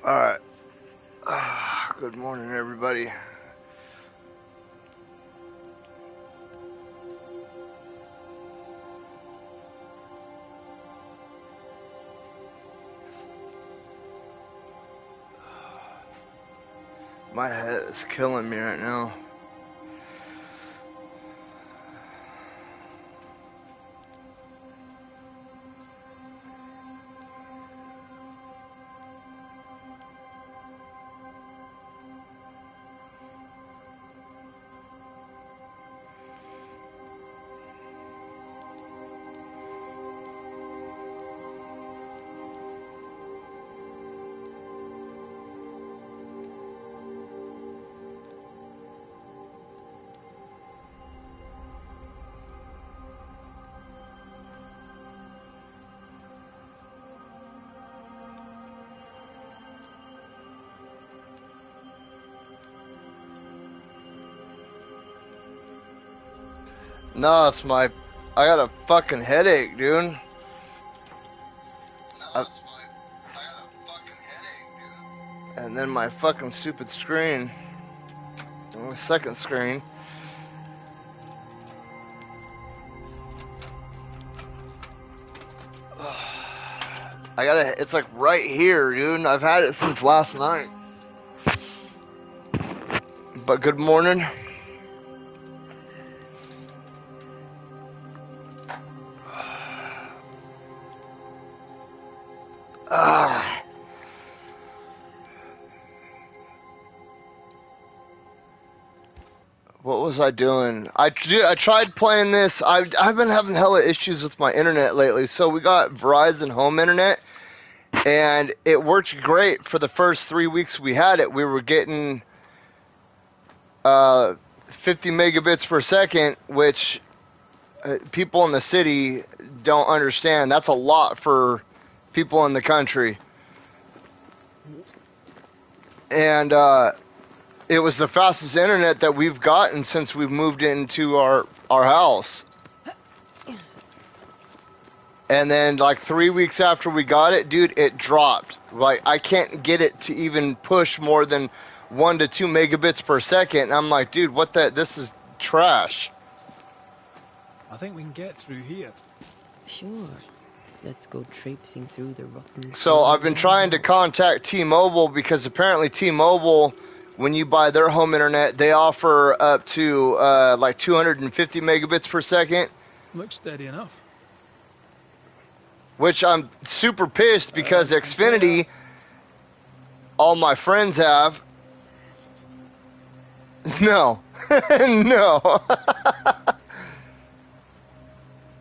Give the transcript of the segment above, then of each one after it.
Alright. Good morning, everybody. My head is killing me right now. No, it's I got a fucking headache, dude. And then my fucking stupid screen. My second screen. It's like right here, dude. I've had it since last night. But good morning. What was I doing? I tried playing this. I've been having hella issues with my internet lately. So we got Verizon home internet, and it worked great for the first 3 weeks we had it. We were getting 50 megabits per second, which people in the city don't understand. That's a lot for people in the country. And it was the fastest internet that we've gotten since we've moved into our house. And then like 3 weeks after we got it, dude, it dropped. Like I can't get it to even push more than 1 to 2 megabits per second. And I'm like, dude, this is trash. I think we can get through here. Sure. Let's go traipsing through the rotten... So I've been trying to contact T-Mobile because apparently T-Mobile, when you buy their home internet, they offer up to like 250 megabits per second. Looks steady enough. Which I'm super pissed because Xfinity, all my friends have. No. No.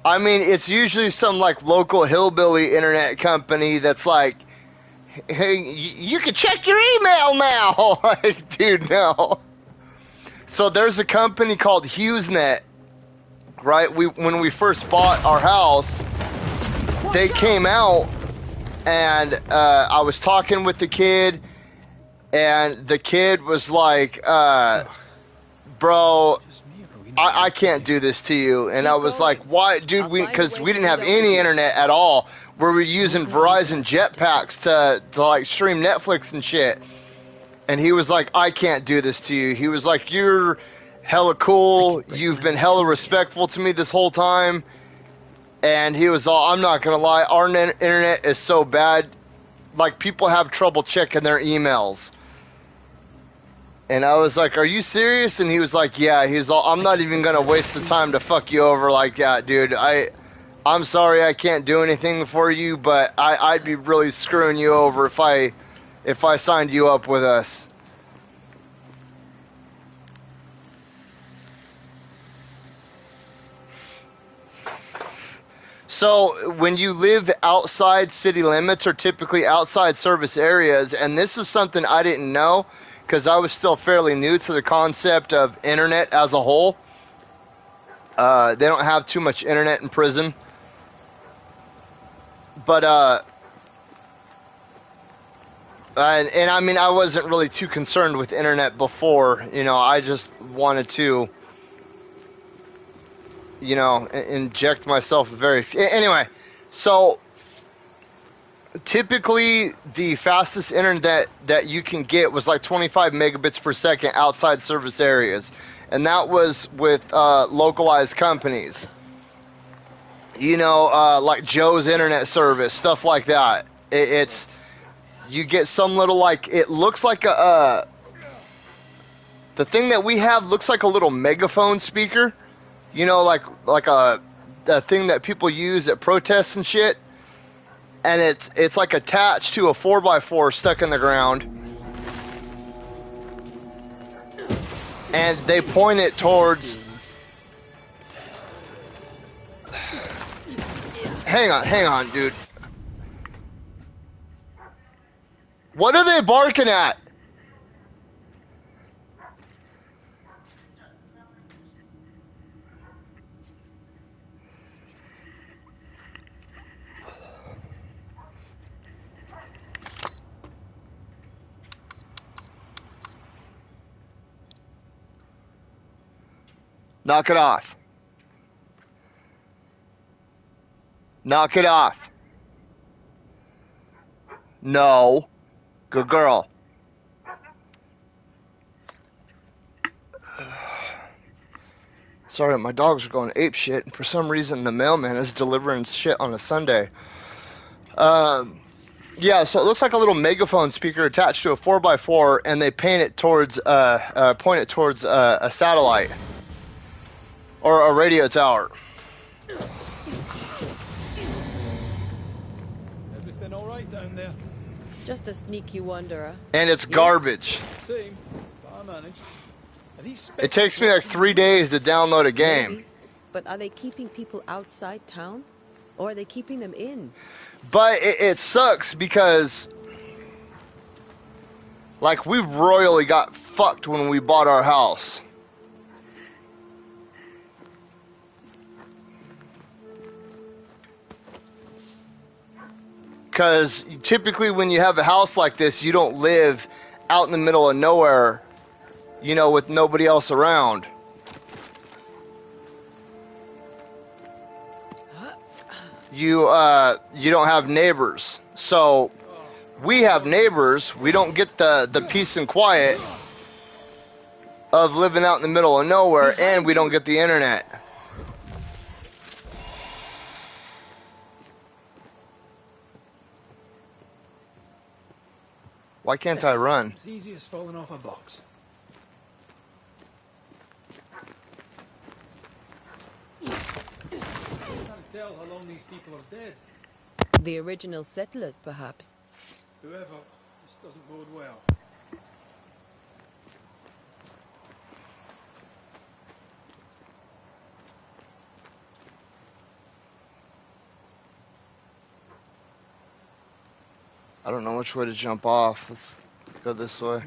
I mean, it's usually some like local hillbilly internet company that's like, hey, you can check your email now. Like, dude, no. So there's a company called HughesNet, right? When we first bought our house, they came out, and I was talking with the kid, and the kid was like, bro, I can't do this to you. And I was like, why? Dude, because we didn't have any internet at all. We were using Verizon jetpacks to like stream Netflix and shit. And he was like, I can't do this to you. He was like, you're hella cool. You've been hella respectful to me this whole time. And he was all, I'm not going to lie, our internet is so bad. Like, people have trouble checking their emails. And I was like, are you serious? And he was like, yeah. He's all, I'm not even going to waste the time to fuck you over like that, dude. I'm sorry I can't do anything for you, but I'd be really screwing you over if I signed you up with us. So when you live outside city limits or typically outside service areas, and this is something I didn't know because I was still fairly new to the concept of internet as a whole. They don't have too much internet in prison. But, and I mean, I wasn't really too concerned with internet before, you know, I just wanted to, you know, inject myself anyway, so typically the fastest internet that you can get was like 25 megabits per second outside service areas, and that was with localized companies. You know, like Joe's internet service, stuff like that. It's you get some little, like, it looks like a the thing that we have looks like a little megaphone speaker. You know, like a thing that people use at protests and shit. And it's like attached to a 4x4 stuck in the ground. And they point it towards... Hang on, dude. What are they barking at? Knock it off. Knock it off. No. Good girl. Sorry, my dogs are going ape shit, and for some reason the mailman is delivering shit on a Sunday. Yeah, so it looks like a little megaphone speaker attached to a 4x4, and they point it towards a satellite or a radio tower. Everything all right down there? Just a sneaky wanderer. And it's garbage. Same, but I managed. Are these It takes me like 3 days to download a game. Maybe. But are they keeping people outside town? Or are they keeping them in? But it sucks because, like, we royally got fucked when we bought our house. Because typically when you have a house like this, you don't live out in the middle of nowhere, you know, with nobody else around. You don't have neighbors. So we have neighbors. We don't get the peace and quiet of living out in the middle of nowhere, and we don't get the internet. Why can't I run? It's easy as falling off a box. Can't tell how long these people are dead. The original settlers, perhaps. Whoever, this doesn't bode well. I don't know which way to jump off. Let's go this way.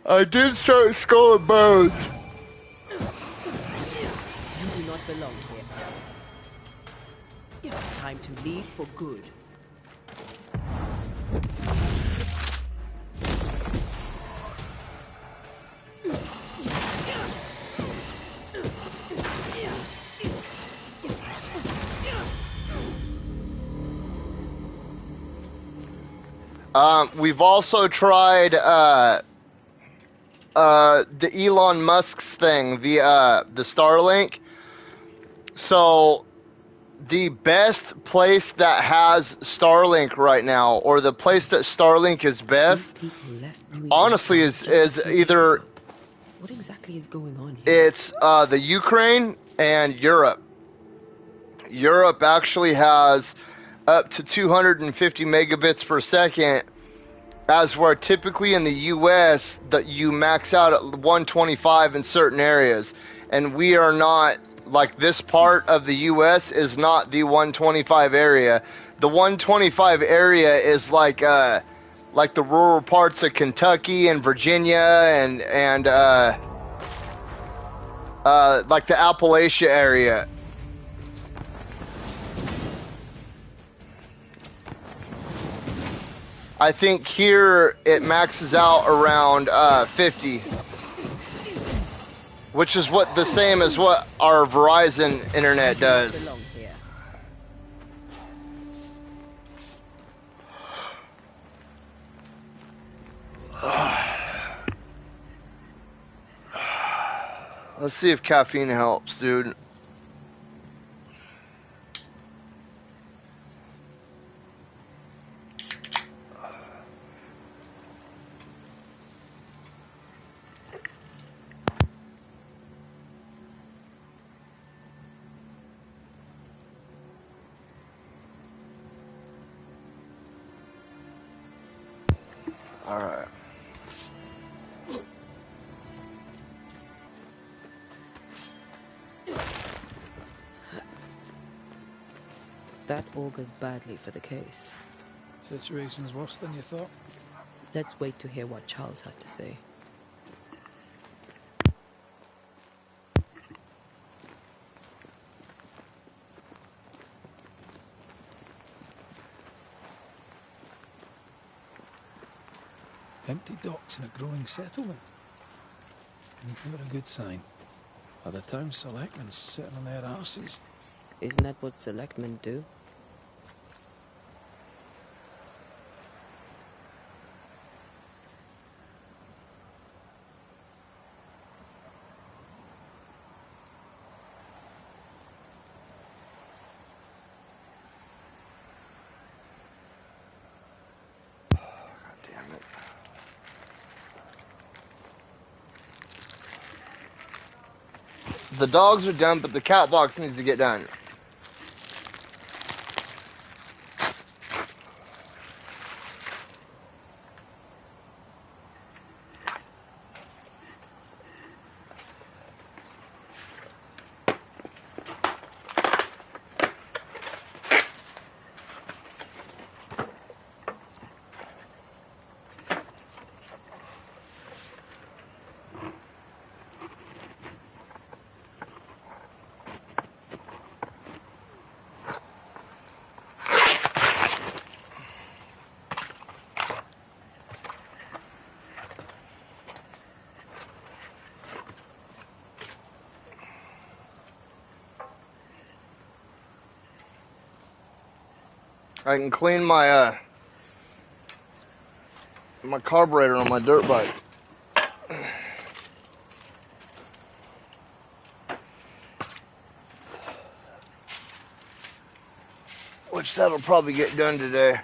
I did start Skull and Bones. You do not belong here. Time to leave for good. We've also tried the Elon Musk's thing, the Starlink. So the best place that has Starlink right now, or the place that Starlink is best, honestly, is either... What exactly is going on here? It's the Ukraine and Europe. Europe actually has up to 250 megabits per second, as where typically in the US that you max out at 125 in certain areas, and we are not, like, this part of the US is not the 125 area. The 125 area is like the rural parts of Kentucky and Virginia and like the Appalachia area. I think here it maxes out around 50, which is what the same as what our Verizon internet does. Let's see if caffeine helps, dude. All right. That augurs badly for the case. Situation's worse than you thought. Let's wait to hear what Charles has to say. Empty docks in a growing settlement. Never a good sign. Are the town selectmen sitting on their arses? Isn't that what selectmen do? Damn it. The dogs are done, but the cat box needs to get done. I can clean my my carburetor on my dirt bike. Which that'll probably get done today.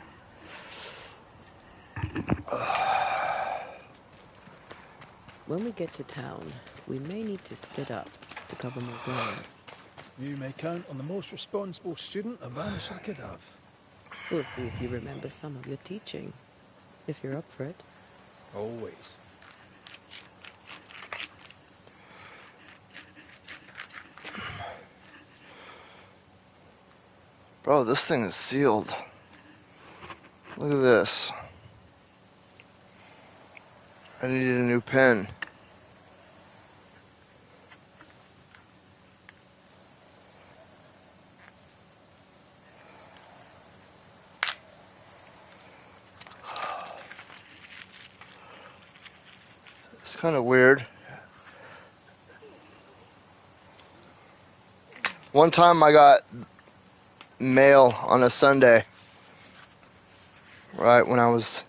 When we get to town, we may need to split up to cover more ground. You may count on the most responsible student a Banisher could have. We'll see if you remember some of your teaching, if you're up for it. Always. Bro, this thing is sealed. Look at this. I needed a new pen. It's kind of weird. One time I got mail on a Sunday, right when I was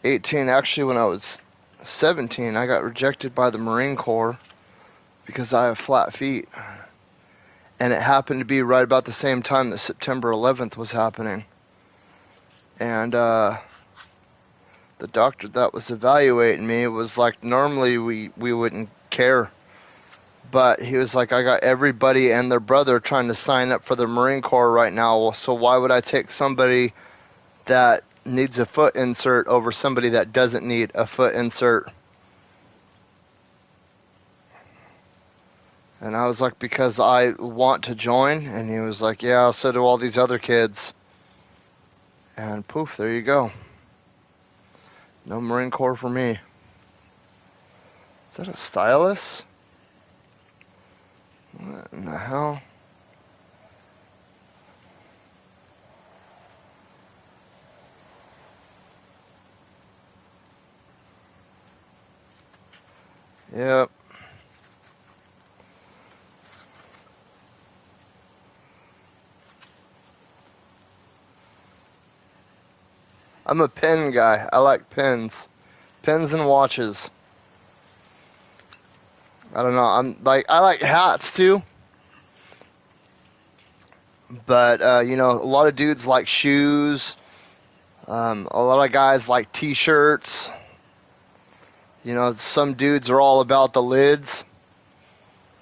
18. Actually, when I was 17, I got rejected by the Marine Corps because I have flat feet. And it happened to be right about the same time that September 11th was happening. And the doctor that was evaluating me was like, normally we wouldn't care. But he was like, I got everybody and their brother trying to sign up for the Marine Corps right now, so why would I take somebody that needs a foot insert over somebody that doesn't need a foot insert? And I was like, because I want to join. And he was like, yeah, so do all these other kids. And poof, there you go. No Marine Corps for me. Is that a stylus? What in the hell? Yep. I'm a pen guy. I like pens. Pens and watches. I don't know. I like hats too. But, you know, a lot of dudes like shoes. A lot of guys like t-shirts. You know, some dudes are all about the lids.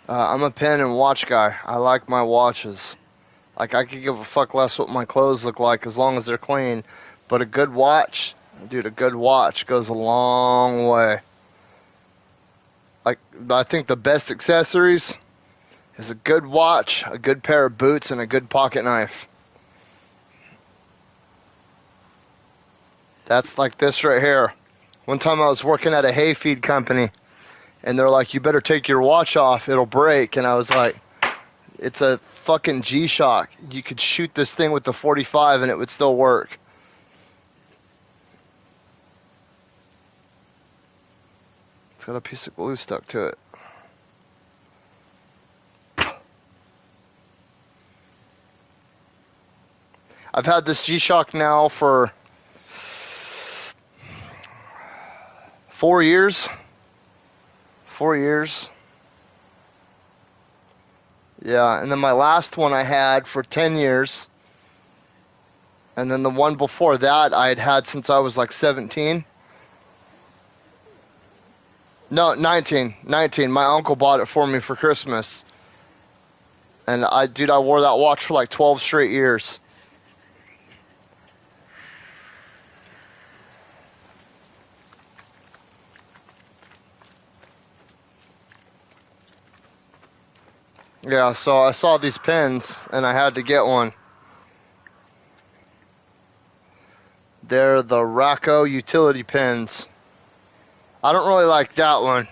I'm a pen and watch guy. I like my watches. Like, I could give a fuck less what my clothes look like as long as they're clean. But a good watch, dude, a good watch goes a long way. Like, I think the best accessories is a good watch, a good pair of boots, and a good pocket knife. That's like this right here. One time I was working at a hay feed company, and they're like, you better take your watch off, it'll break. And I was like, it's a fucking G-Shock. You could shoot this thing with the 45 and it would still work. It's got a piece of glue stuck to it. I've had this G-Shock now for 4 years. 4 years. Yeah, and then my last one I had for 10 years. And then the one before that I had since I was like 17. No, 19. 19. My uncle bought it for me for Christmas. And I wore that watch for like 12 straight years. Yeah, so I saw these pins and I had to get one. They're the Racco utility pins. I don't really like that one.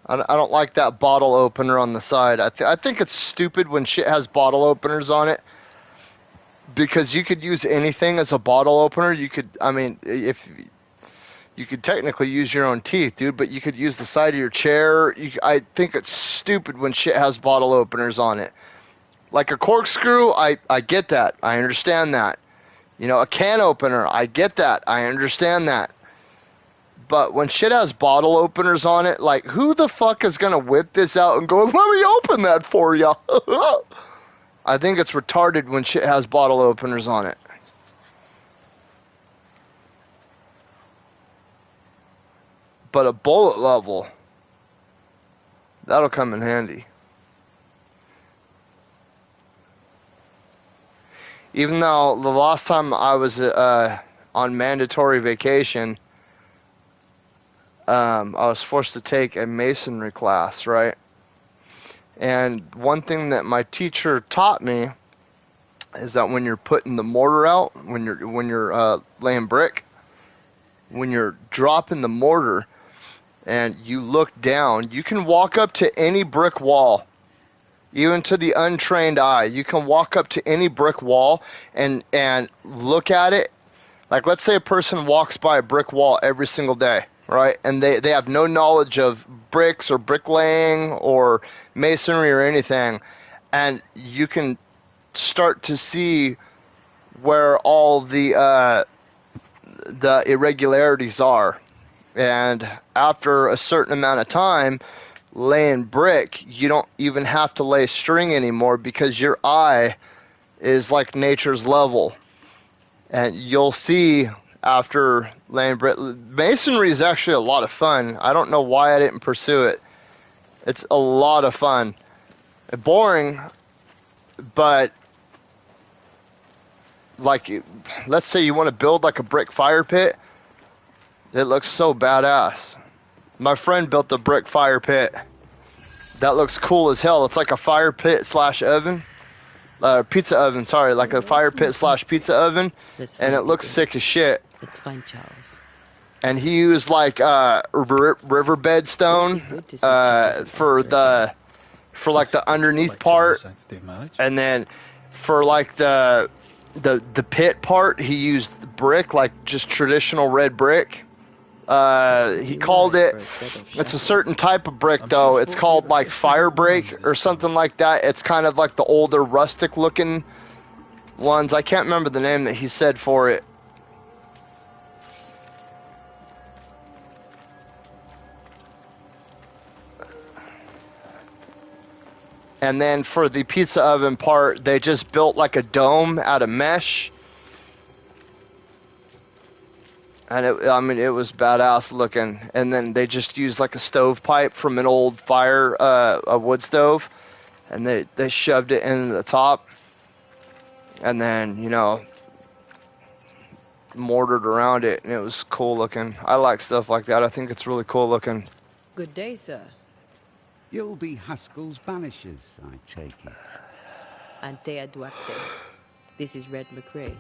I don't like that bottle opener on the side. I think it's stupid when shit has bottle openers on it. Because you could use anything as a bottle opener. You could, I mean, if you could technically use your own teeth, dude, but you could use the side of your chair. I think it's stupid when shit has bottle openers on it. Like a corkscrew, I get that. I understand that. You know, a can opener, I get that. I understand that. But when shit has bottle openers on it, like, who the fuck is going to whip this out and go, let me open that for you? I think it's retarded when shit has bottle openers on it. But a bullet level, that'll come in handy. Even though the last time I was on mandatory vacation, I was forced to take a masonry class, right? And one thing that my teacher taught me is that when you're putting the mortar out, when you're laying brick, when you're dropping the mortar, and you look down, you can walk up to any brick wall, even to the untrained eye. You can walk up to any brick wall and look at it. Like, let's say a person walks by a brick wall every single day, right? And they have no knowledge of bricks or bricklaying or masonry or anything. And you can start to see where all the irregularities are. And after a certain amount of time laying brick, you don't even have to lay string anymore because your eye is like nature's level. And you'll see after laying brick. Masonry is actually a lot of fun. I don't know why I didn't pursue it. It's a lot of fun. Boring, but like, let's say you want to build like a brick fire pit. It looks so badass. My friend built a brick fire pit. That looks cool as hell. It's like a fire pit slash oven. Pizza oven, sorry. Like a fire pit slash pizza oven. And it looks sick as shit. It's fine, Charles. And he used like riverbed stone for like the underneath part. And then for like the pit part, he used brick, like just traditional red brick. He called it, it's a certain type of brick though, it's called like fire break or something like that. It's kind of like the older rustic looking ones. I can't remember the name that he said for it. And then for the pizza oven part, they just built like a dome out of mesh. And it was badass looking. And then they just used like a stovepipe from an old fire, a wood stove. And they shoved it into the top. And then, mortared around it. And it was cool looking. I like stuff like that. I think it's really cool looking. Good day, sir. You'll be Haskell's Banishers, I take it. Antea Duarte. This is Red McWraith.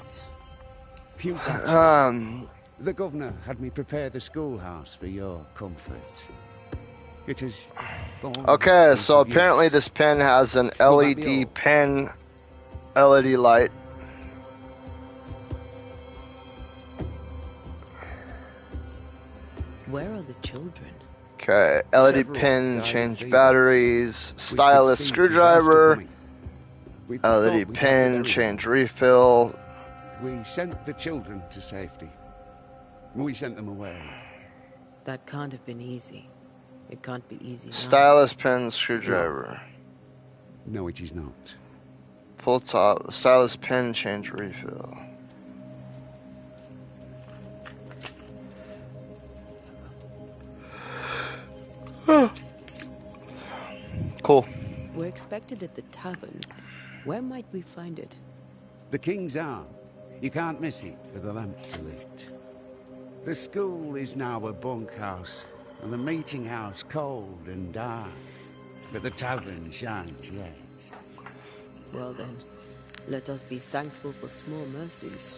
The governor had me prepare the schoolhouse for your comfort. It is... Okay, so apparently this pen has an LED pen, LED light. Where are the children? Okay, LED pen, change batteries, stylus screwdriver, LED pen, change refill. We sent the children to safety. We sent them away. That can't have been easy. It can't be easy now. Stylus pen, screwdriver. No, it is not. Pull top, stylus pen, change refill. Cool. We're expected at the tavern. Where might we find it? The King's Arm. You can't miss it, for the lamps are lit. The school is now a bunkhouse, and the meeting house cold and dark. But the tavern shines yet. Well then, let us be thankful for small mercies.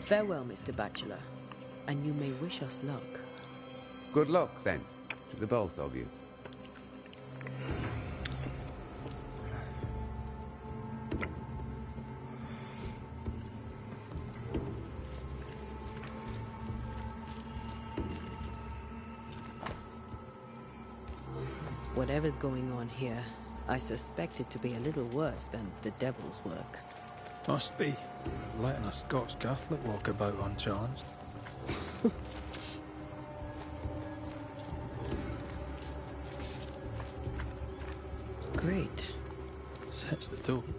Farewell, Mr. Bachelor, and you may wish us luck. Good luck, then, to the both of you. Whatever's going on here, I suspect it to be a little worse than the devil's work. Must be. Letting a Scots Catholic walk about unchallenged. Great. Sets the tone.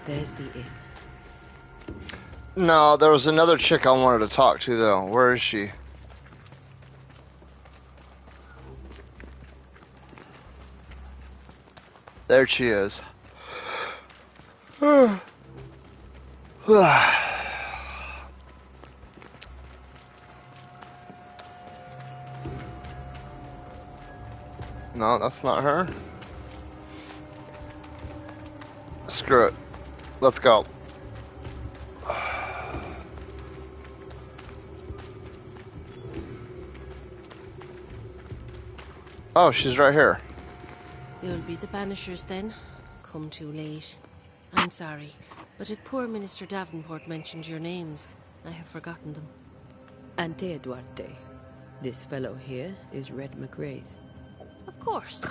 There's the inn. No, there was another chick I wanted to talk to, though. Where is she? There she is. No, that's not her. Screw it. Let's go. Oh, she's right here. You'll be the Banishers then. Come too late. I'm sorry, but if poor Minister Davenport mentioned your names, I have forgotten them. Antea Duarte. This fellow here is Red McWraith. Of course.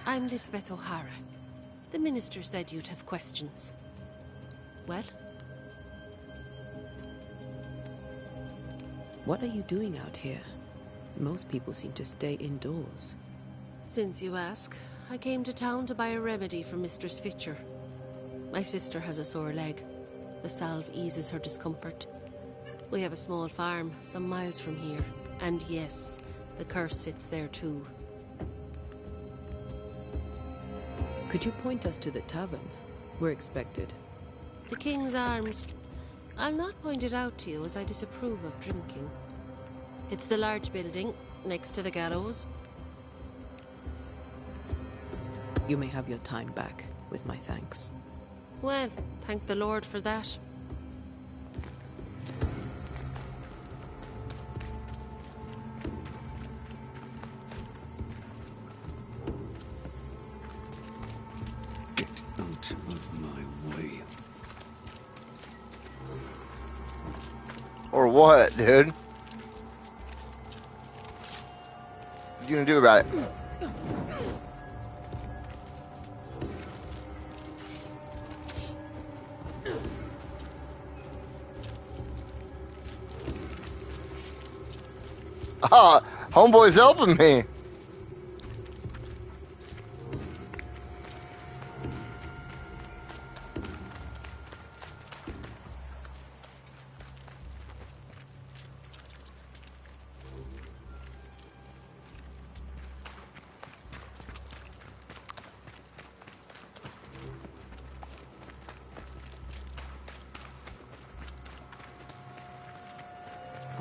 I'm Lisbeth O'Hara. The minister said you'd have questions. Well? What are you doing out here? Most people seem to stay indoors. Since you ask, I came to town to buy a remedy for Mistress Fitcher. My sister has a sore leg. The salve eases her discomfort. We have a small farm, some miles from here. And yes, the curse sits there too. Could you point us to the tavern? We're expected. The King's Arms. I'll not point it out to you as I disapprove of drinking. It's the large building, next to the gallows. You may have your time back, with my thanks. Well, thank the Lord for that. Get out of my way. Or what, dude? What are you gonna do about it? Homeboy's helping me.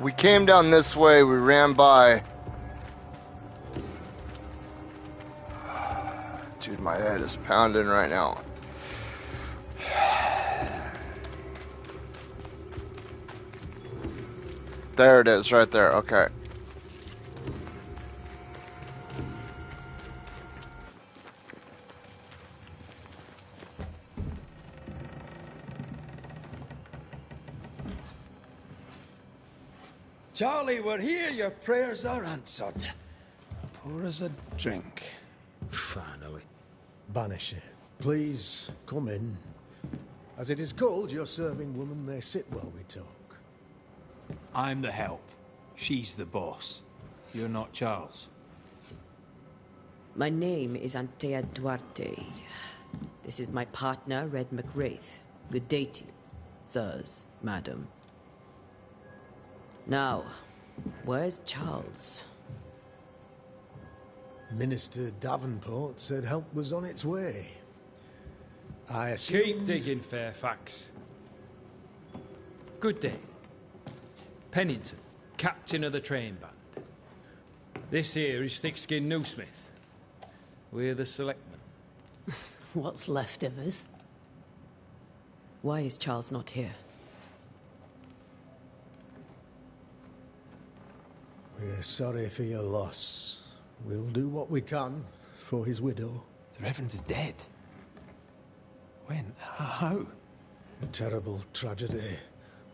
We came down this way, we ran by. Dude, my head is pounding right now. There it is, right there, okay. Charlie, we're here. Your prayers are answered. Pour us a drink. Finally. Banisher, please come in. As it is called, your serving woman may sit while we talk. I'm the help. She's the boss. You're not Charles. My name is Antea Duarte. This is my partner, Red McWraith. Good day to you, sirs, madam. Now, where's Charles? Minister Davenport said help was on its way. I assumed... Keep digging, Fairfax. Good day. Pennington, captain of the train band. This here is Thickskin Newsmith. We're the selectmen. What's left of us? Why is Charles not here? We're sorry for your loss. We'll do what we can for his widow. The Reverend is dead. When? How? A terrible tragedy.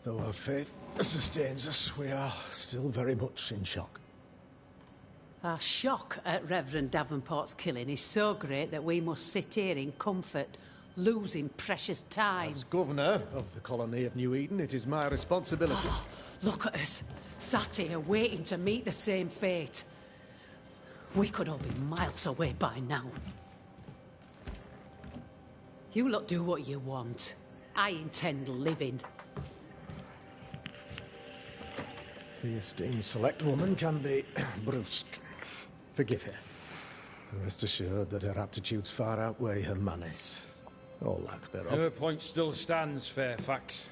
Though our faith sustains us, we are still very much in shock. Our shock at Reverend Davenport's killing is so great that we must sit here in comfort, losing precious time. As governor of the colony of New Eden, it is my responsibility. Look at us, sat here waiting to meet the same fate. We could all be miles away by now. You lot do what you want. I intend living. The esteemed select woman can be brusque. Forgive her. And rest assured that her aptitudes far outweigh her manners. Or lack thereof. Her point still stands, Fairfax.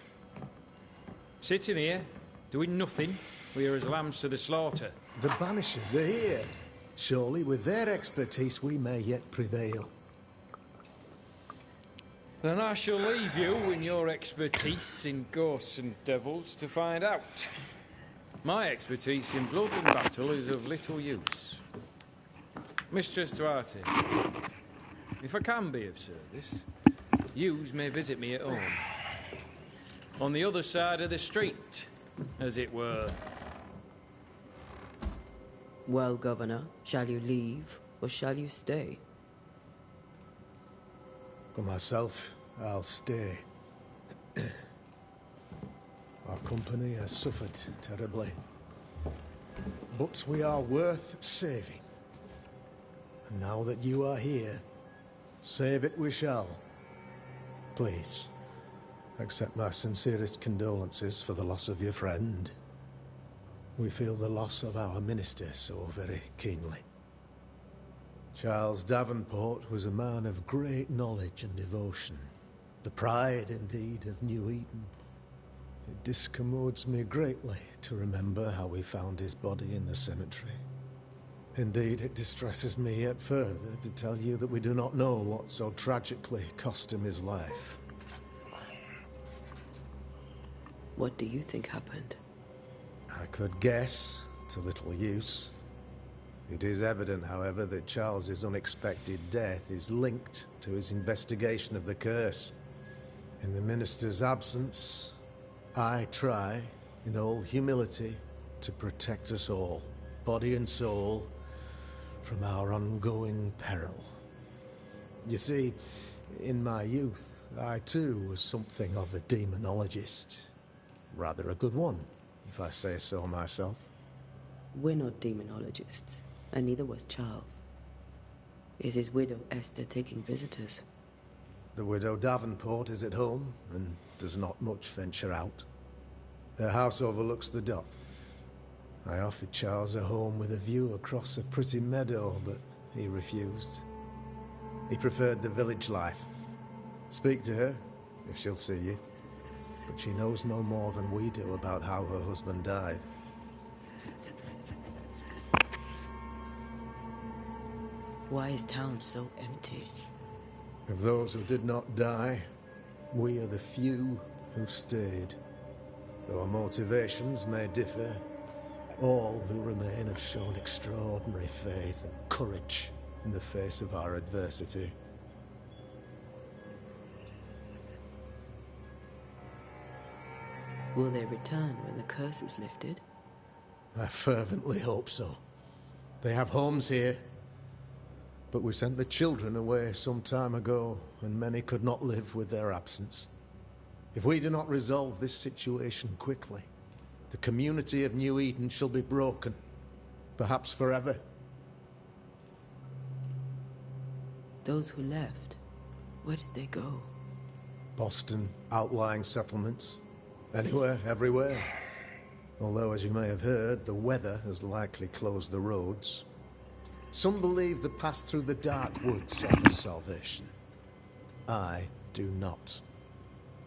Sitting here, doing nothing, we are as lambs to the slaughter. The Banishers are here. Surely, with their expertise, we may yet prevail. Then I shall leave you and your expertise in ghosts and devils to find out. My expertise in blood and battle is of little use. Mistress Duarte, if I can be of service, yous may visit me at home. On the other side of the street, as it were. Well, Governor, shall you leave or shall you stay? For myself, I'll stay. Our company has suffered terribly. But we are worth saving. And now that you are here, save it we shall. Please, accept my sincerest condolences for the loss of your friend. We feel the loss of our minister so very keenly. Charles Davenport was a man of great knowledge and devotion. The pride, indeed, of New Eden. It discommodes me greatly to remember how we found his body in the cemetery. Indeed, it distresses me yet further to tell you that we do not know what so tragically cost him his life. What do you think happened? I could guess, to little use. It is evident, however, that Charles's unexpected death is linked to his investigation of the curse. In the minister's absence, I try, in all humility, to protect us all, body and soul, from our ongoing peril. You see, in my youth, I too was something of a demonologist. Rather a good one, if I say so myself. We're not demonologists, and neither was Charles. Is his widow Esther taking visitors? The widow Davenport is at home, and does not much venture out. Her house overlooks the dock. I offered Charles a home with a view across a pretty meadow, but he refused. He preferred the village life. Speak to her, if she'll see you. But she knows no more than we do about how her husband died. Why is town so empty? Of those who did not die, we are the few who stayed. Though our motivations may differ, all who remain have shown extraordinary faith and courage in the face of our adversity. Will they return when the curse is lifted? I fervently hope so. They have homes here. But we sent the children away some time ago, and many could not live with their absence. If we do not resolve this situation quickly, the community of New Eden shall be broken, perhaps forever. Those who left, where did they go? Boston, outlying settlements. Anywhere, everywhere. Although, as you may have heard, the weather has likely closed the roads. Some believe the path through the dark woods offers salvation. I do not.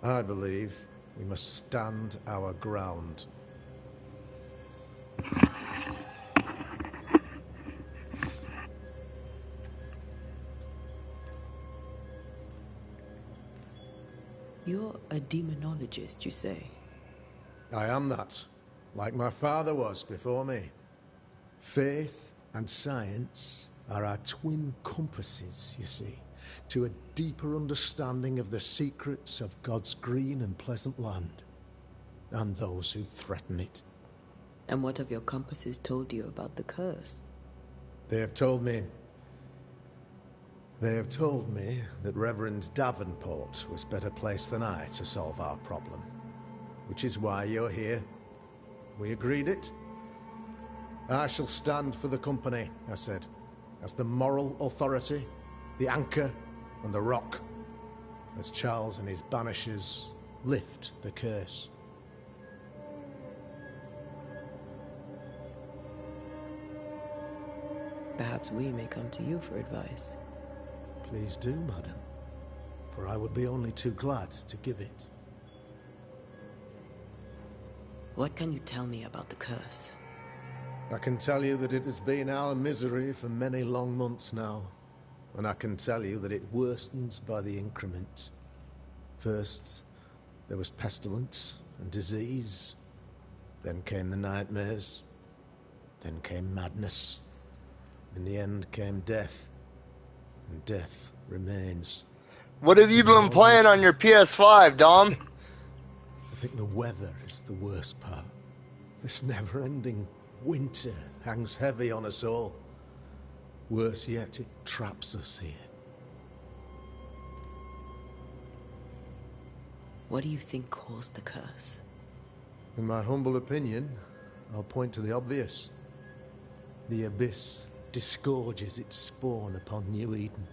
I believe we must stand our ground. You're a demonologist, you say? I am that, like my father was before me. Faith and science are our twin compasses, you see, to a deeper understanding of the secrets of God's green and pleasant land, and those who threaten it. And what have your compasses told you about the curse? They have told me that Reverend Davenport was better placed than I to solve our problem. Which is why you're here. We agreed it. I shall stand for the company, I said, as the moral authority, the anchor, and the rock, as Charles and his Banishers lift the curse. Perhaps we may come to you for advice. Please do, madam, for I would be only too glad to give it. What can you tell me about the curse? I can tell you that it has been our misery for many long months now, and I can tell you that it worsens by the increment. First, there was pestilence and disease. Then came the nightmares. Then came madness. In the end came death. And death remains. What have you been playing on your PS5, Dom? I think the weather is the worst part. This never-ending winter hangs heavy on us all. Worse yet, it traps us here. What do you think caused the curse? In my humble opinion, I'll point to the obvious. The abyss disgorges its spawn upon New Eden,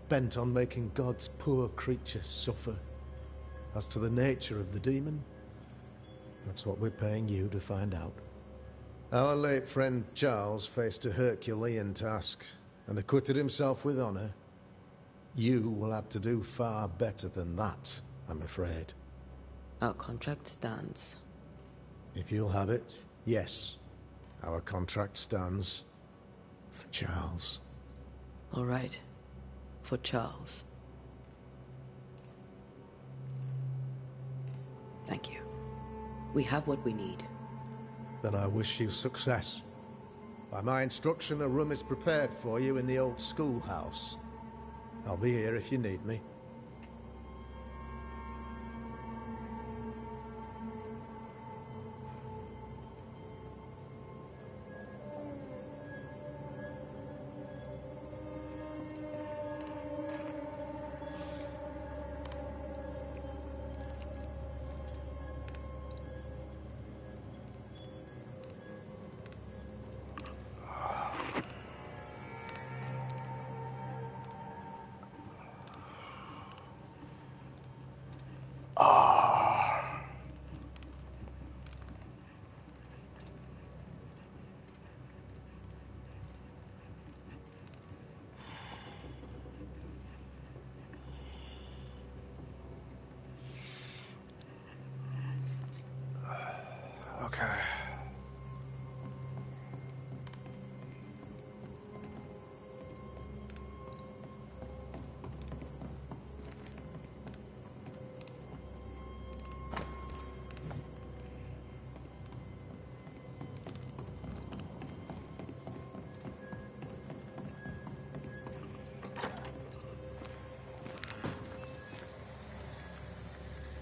bent on making God's poor creatures suffer. As to the nature of the demon, that's what we're paying you to find out. Our late friend Charles faced a Herculean task and acquitted himself with honor. You will have to do far better than that, I'm afraid. Our contract stands. If you'll have it, yes. Our contract stands for Charles. All right. For Charles. Thank you. We have what we need. Then I wish you success. By my instruction, a room is prepared for you in the old schoolhouse. I'll be here if you need me.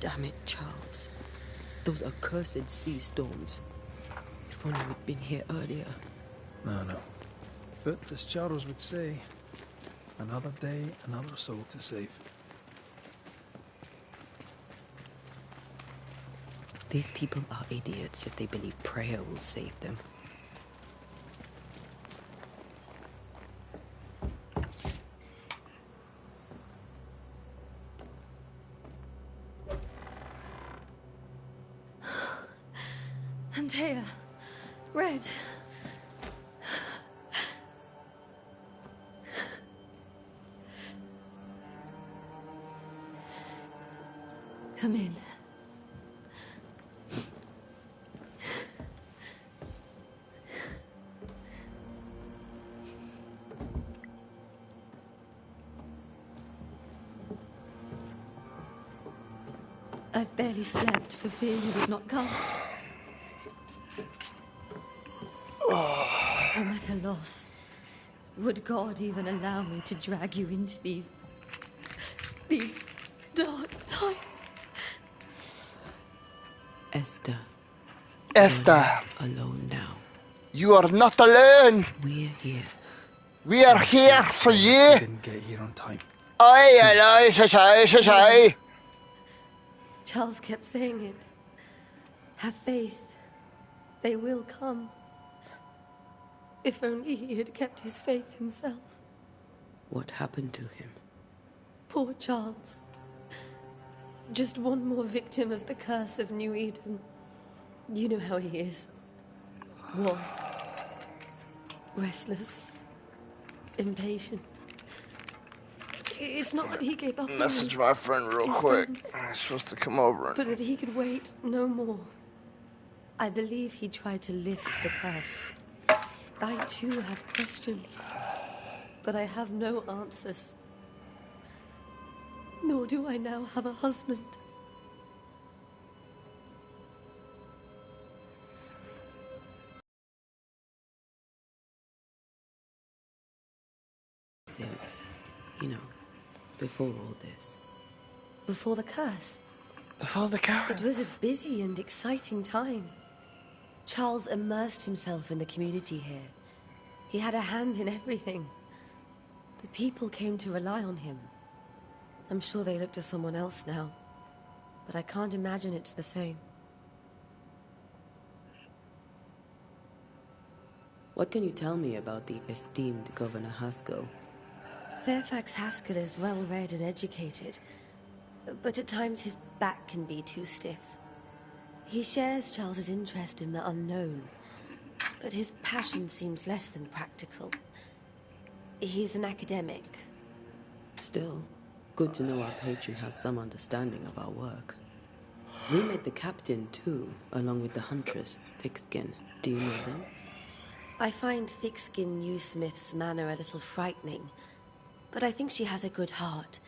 Damn it, Charles. Those accursed sea storms. If only we'd been here earlier. No. But as Charles would say, another day, another soul to save. These people are idiots if they believe prayer will save them. Antea, Red. Come in. I've barely slept for fear you would not come. I'm at a loss. Would God even allow me to drag you into these dark times? Esther. Esther. You're not alone now. You are not alone. We're here. We are here for We you. didn't get here on time. Aye. Charles kept saying it. Have faith. They will come. If only he had kept his faith himself. What happened to him? Poor Charles. Just one more victim of the curse of New Eden. You know how he is. Was. Restless. Impatient. It's not that he gave up on Message me, my friend real his quick. friends, I'm supposed to come over. but that he could wait no more. I believe he tried to lift the curse. I too have questions, but I have no answers. Nor do I now have a husband. Things, before all this. Before the curse, Before the car. it was a busy and exciting time. Charles immersed himself in the community here. He had a hand in everything. The people came to rely on him. I'm sure they look to someone else now, but I can't imagine it's the same. What can you tell me about the esteemed Governor Haskell? Fairfax Haskell is well-read and educated, but at times his back can be too stiff. He shares Charles's interest in the unknown, but his passion seems less than practical. He's an academic. Still, good to know our patron has some understanding of our work. We met the captain, too, along with the huntress, Thickskin. Do you know them? I find Thickskin Newsmith's manner a little frightening, but I think she has a good heart.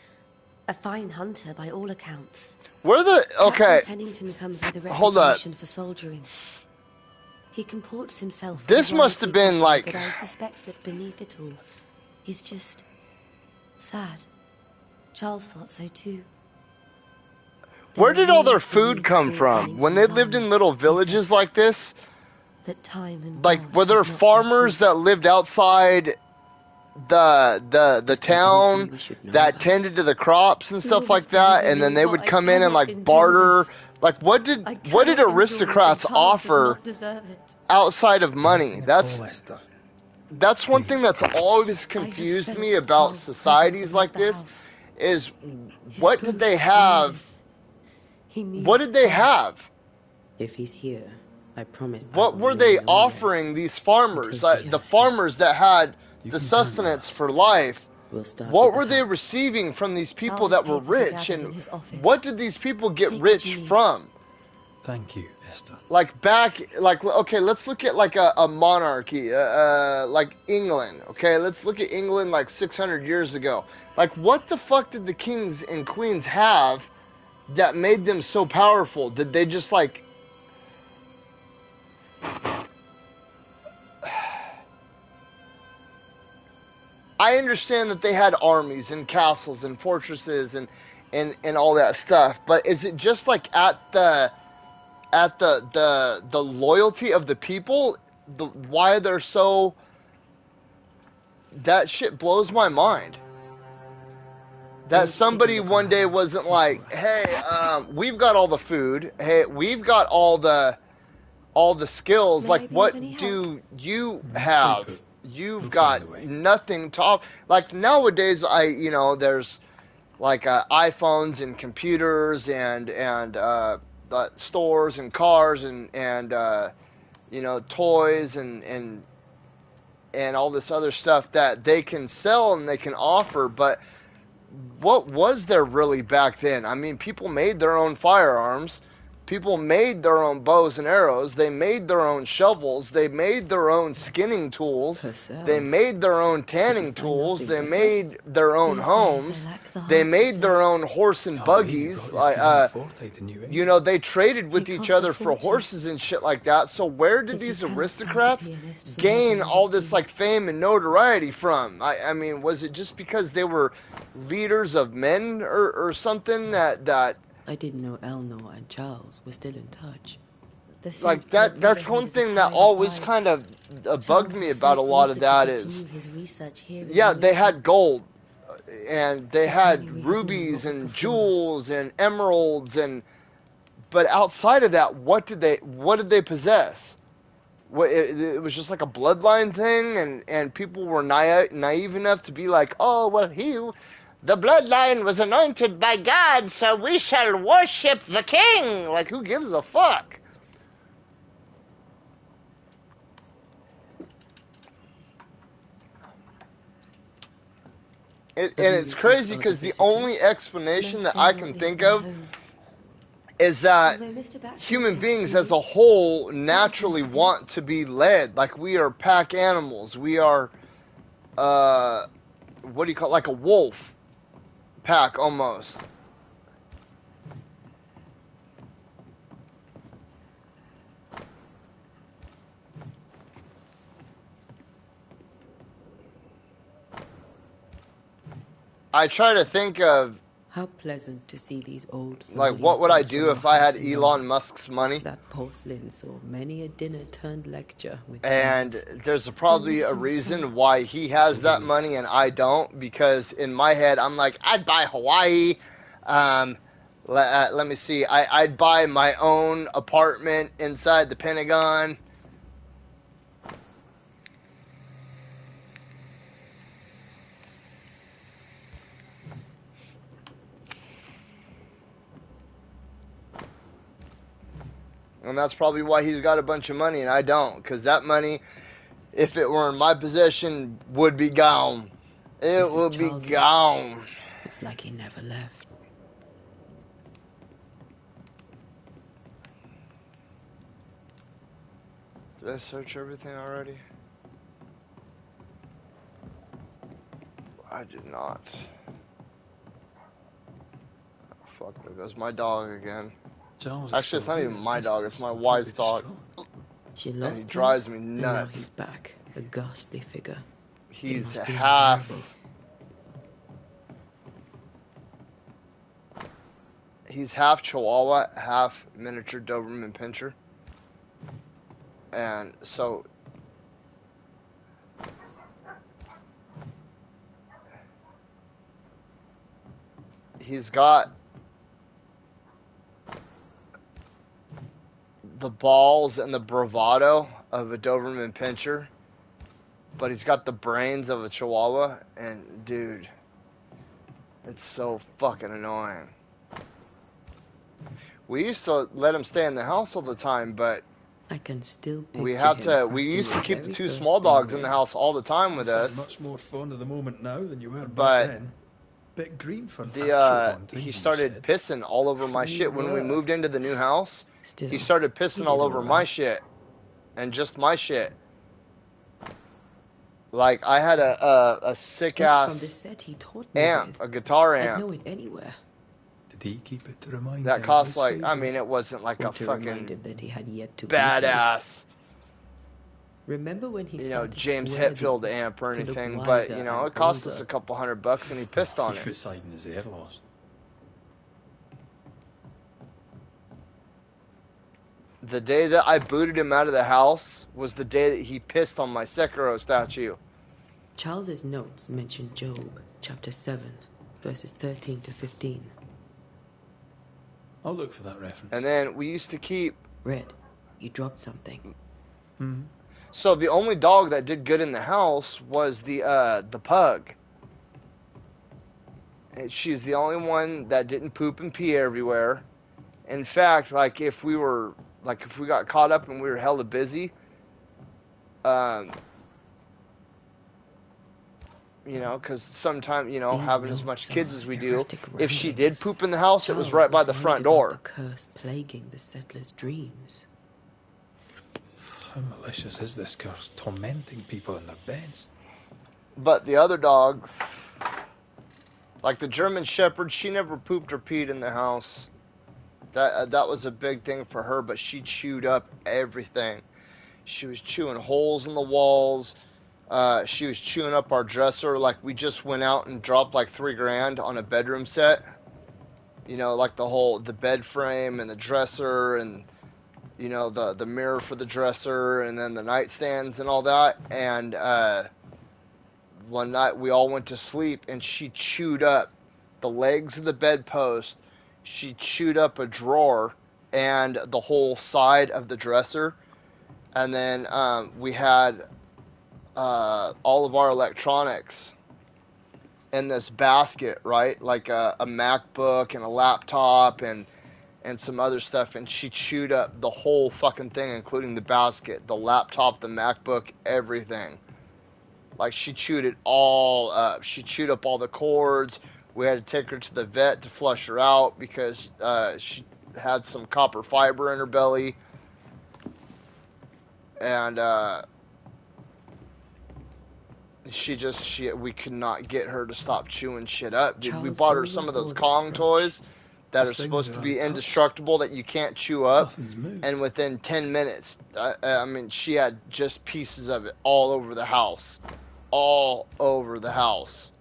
A fine hunter by all accounts. Where the... Okay. Captain Pennington comes with a Hold up. reputation for soldiering. He comports himself with This a must have been, dignity, like- But I suspect that beneath it all, he's just... sad. Charles thought so too. Where There did are all their years food beneath come Sir from? When they Pennington's lived in army, little he villages said, like this? that time and Like, God were there have not farmers been that lived outside the Is there town anything we should know that about? tended to the crops and No stuff like one's telling that, and then me, they for would I come in and cannot like endure barter? this. Like, what I did cannot endure it, aristocrats and Charles does offer not deserve it. outside of money? Anything at That's all, Esther. that's one thing that's always I have confused felt me about Charles' societies presence like about the this. house. Is His what did they ghost have? wanders. He What needs did they help. have? If he's here, I promise I What will were remain they no rest offering these farmers? until he The has farmers that had You the can count on sustenance us. for life. We'll start What with the were they house. receiving from these people Charles's that were papers are rich? gathered in And his office. what did these people get Take what rich you need. from? Thank you, Esther. Like back, like, okay, let's look at like a monarchy, like England. Okay, let's look at England like 600 years ago. Like, what the fuck did the kings and queens have that made them so powerful? Did they just like... I understand that they had armies and castles and fortresses and all that stuff. But is it just like at the loyalty of the people? Why they're so... That shit blows my mind. That somebody one day wasn't like, hey, we've got all the food. Hey, we've got all the skills. Like, what do you have? You've got nothing to offer. Like, nowadays, there's like iPhones and computers and stores and cars and toys and all this other stuff that they can sell and they can offer. But what was there really back then? I mean, people made their own firearms. People made their own bows and arrows. They made their own shovels. They made their own skinning tools. They made their own tanning tools. They made their own homes. They made their own horse and buggies. They traded with each other for horses and shit like that. So where did these aristocrats gain all this like fame and notoriety from? I mean, was it just because they were leaders of men or something that I didn't know Eleanor and Charles were still in touch. Like that's one thing that always kind of bugged me about a lot of that is, yeah, they had gold and they had rubies and jewels and emeralds but outside of that, what did they possess? It was just like a bloodline thing, and people were naive enough to be like, oh well, the bloodline was anointed by God, so we shall worship the king. Like, who gives a fuck? And it's crazy because the only explanation that I can think of is that human beings as a whole naturally want to be led. Like, we are pack animals. We are, what do you call it? Like a wolf pack almost. I try to think of how pleasant to see these old, like, what would I do if I had Elon Musk's money? That porcelain saw many a dinner turned lecture with and Charles. There's probably a reason why he has that money and I don't, because in my head I'm like, I'd buy Hawaii. Let me see. I'd buy my own apartment inside the Pentagon. And that's probably why he's got a bunch of money and I don't. Because that money, if it were in my possession, would be gone. It would be gone. It's like he never left. Did I search everything already? I did not. Oh, fuck, there goes my dog again. Actually, it's not even my dog, it's my wife's dog. She lost and he drives me nuts. And now he's back, a ghastly figure. He's half... He's half Chihuahua, half miniature Doberman Pinscher. And so... He's got... the balls and the bravado of a Doberman Pinscher, but he's got the brains of a Chihuahua, and dude, it's so fucking annoying. We used to let him stay in the house all the time, but I can still we used to keep the two small dogs in the house all the time with us. Much more fun at the moment now than you were back then. Bit green for he started pissing all over my shit when we moved into the new house. He started pissing all over my shit, and just my shit. Like, I had a sick ass amp, a guitar amp. I know it anywhere. Did he keep it to remind that cost like, I mean, it wasn't like a fucking that he had yet to badass. Remember when he James Hetfield amp or anything, but it cost us a couple $100 and he pissed on it. Deciding his air loss. The day that I booted him out of the house was the day that he pissed on my Sekiro statue. Charles's notes mention Job, chapter 7, verses 13 to 15. I'll look for that reference. And then we used to keep... Red, you dropped something. Hmm. So the only dog that did good in the house was the pug. And she's the only one that didn't poop and pee everywhere. In fact, like if we got caught up and we were hella busy, you know, because sometimes, you know, These having as much notes kids are as we do, erratic if she did ramblings. poop in the house, it was Charles right by the worried front about door. the curse plaguing the settlers' dreams. How malicious is this curse, tormenting people in their beds? But the other dog, like the German Shepherd, she never pooped or peed in the house. That was a big thing for her, but she chewed up everything. She was chewing holes in the walls. She was chewing up our dresser. Like, we just went out and dropped like $3,000 on a bedroom set. You know, like the bed frame and the dresser and, you know, the mirror for the dresser and then the nightstands and all that. And one night we all went to sleep and she chewed up the legs of the bedpost. She chewed up a drawer and the whole side of the dresser. And then we had all of our electronics in this basket, right? Like a MacBook and a laptop and some other stuff. And she chewed up the whole fucking thing, including the basket, the laptop, the MacBook, everything. Like, she chewed it all up. She chewed up all the cords. We had to take her to the vet to flush her out because she had some copper fiber in her belly. And we could not get her to stop chewing shit up. Dude, we Charles bought her always some of those wore this Kong grudge. toys that These are things supposed are to be untouched. indestructible that you can't chew up. Nothing's moved. And within 10 minutes, I mean, she had just pieces of it all over the house. All over the house.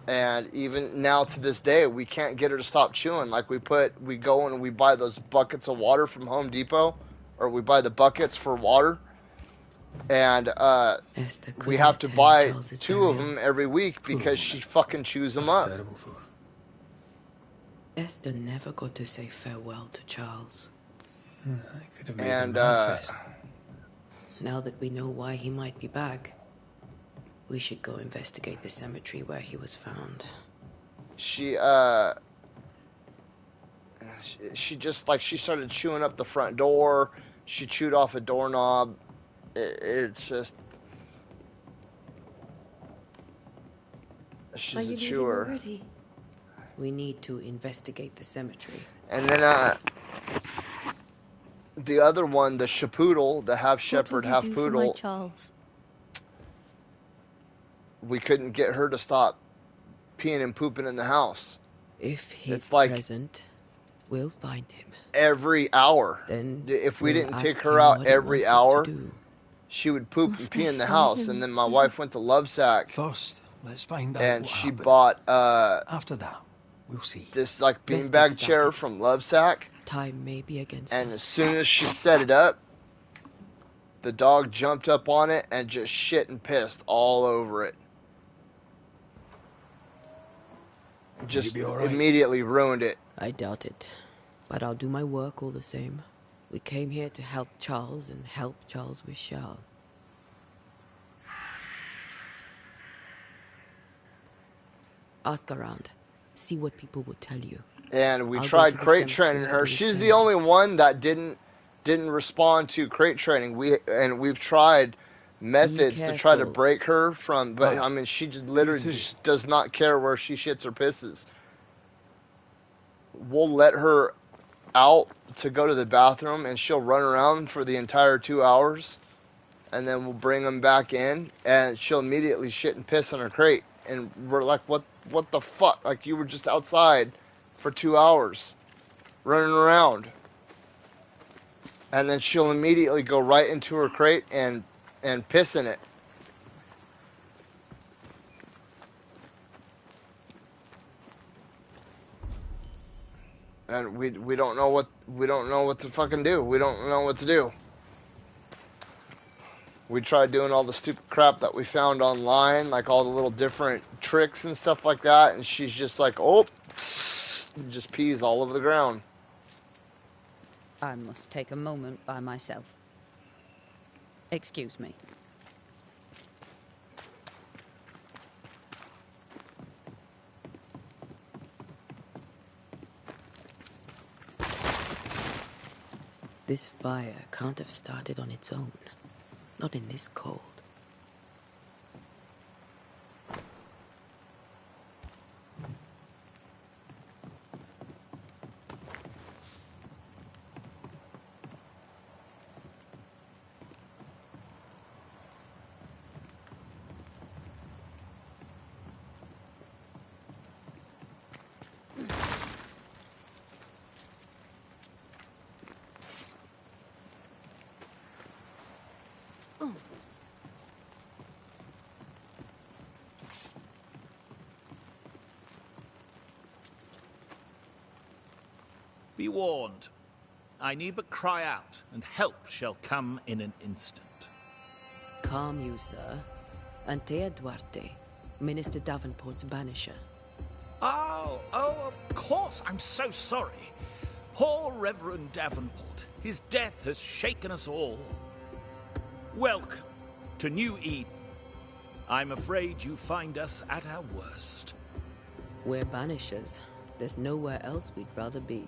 And even now to this day, we can't get her to stop chewing. Like, we go and we buy those buckets of water from Home Depot, or we buy the buckets for water, and Esther we couldn't have to attend buy Charles's 2 of burial. them every week Poor because woman. she fucking chews them That's up. terrible for her. Esther never got to say farewell to Charles. I could have made And it manifest. Now that we know why he might be back, we should go investigate the cemetery where he was found. She just, like, she started chewing up the front door. She chewed off a doorknob. It's just... Are She's you a leaving chewer. already? We need to investigate the cemetery. And then, the other one, the Shapoodle, the half shepherd, half What will you do for my poodle, Charles? we couldn't get her to stop peeing and pooping in the house. If he's It's like- present, we'll find him. Every hour. Then If we we'll didn't ask take him her out what he every wants us to hour, do. she would poop and Must pee I in the see house. him And then my too? wife went to Lovesack, First, let's find out and what she happened. bought After that, we'll see. this, like, Let's get beanbag chair started. from Lovesack. Time may be against And as us. soon as she set it up, the dog jumped up on it and just shit and pissed all over it. Just be all right? immediately ruined it. I doubt it, but I'll do my work all the same. We came here to help Charles and help Charles with Charles. Ask around. See what people will tell you. And we I'll go tried to the crate cemetery training and her. do the She's same. the only one that didn't respond to crate training. We've tried methods to try to careful. break her from, but Right. I mean, she just literally too. just does not care where she shits or pisses. We'll let her out to go to the bathroom, and she'll run around for the entire 2 hours, and then we'll bring them back in, and she'll immediately shit and piss on her crate, and we're like, what the fuck? Like, you were just outside for 2 hours, running around. And then she'll immediately go right into her crate and piss in it. And we don't know what to fucking do. We don't know what to do. We tried doing all the stupid crap that we found online, like all the little different tricks and stuff like that, and she's just like, oh, just pees all over the ground. I must take a moment by myself. Excuse me. This fire can't have started on its own. Not in this cold. Be warned. I need but cry out, and help shall come in an instant. Calm you, sir. Antea Duarte, Minister Davenport's banisher. Oh, of course. I'm so sorry. Poor Reverend Davenport. His death has shaken us all. Welcome to New Eden. I'm afraid you find us at our worst. We're banishers. There's nowhere else we'd rather be.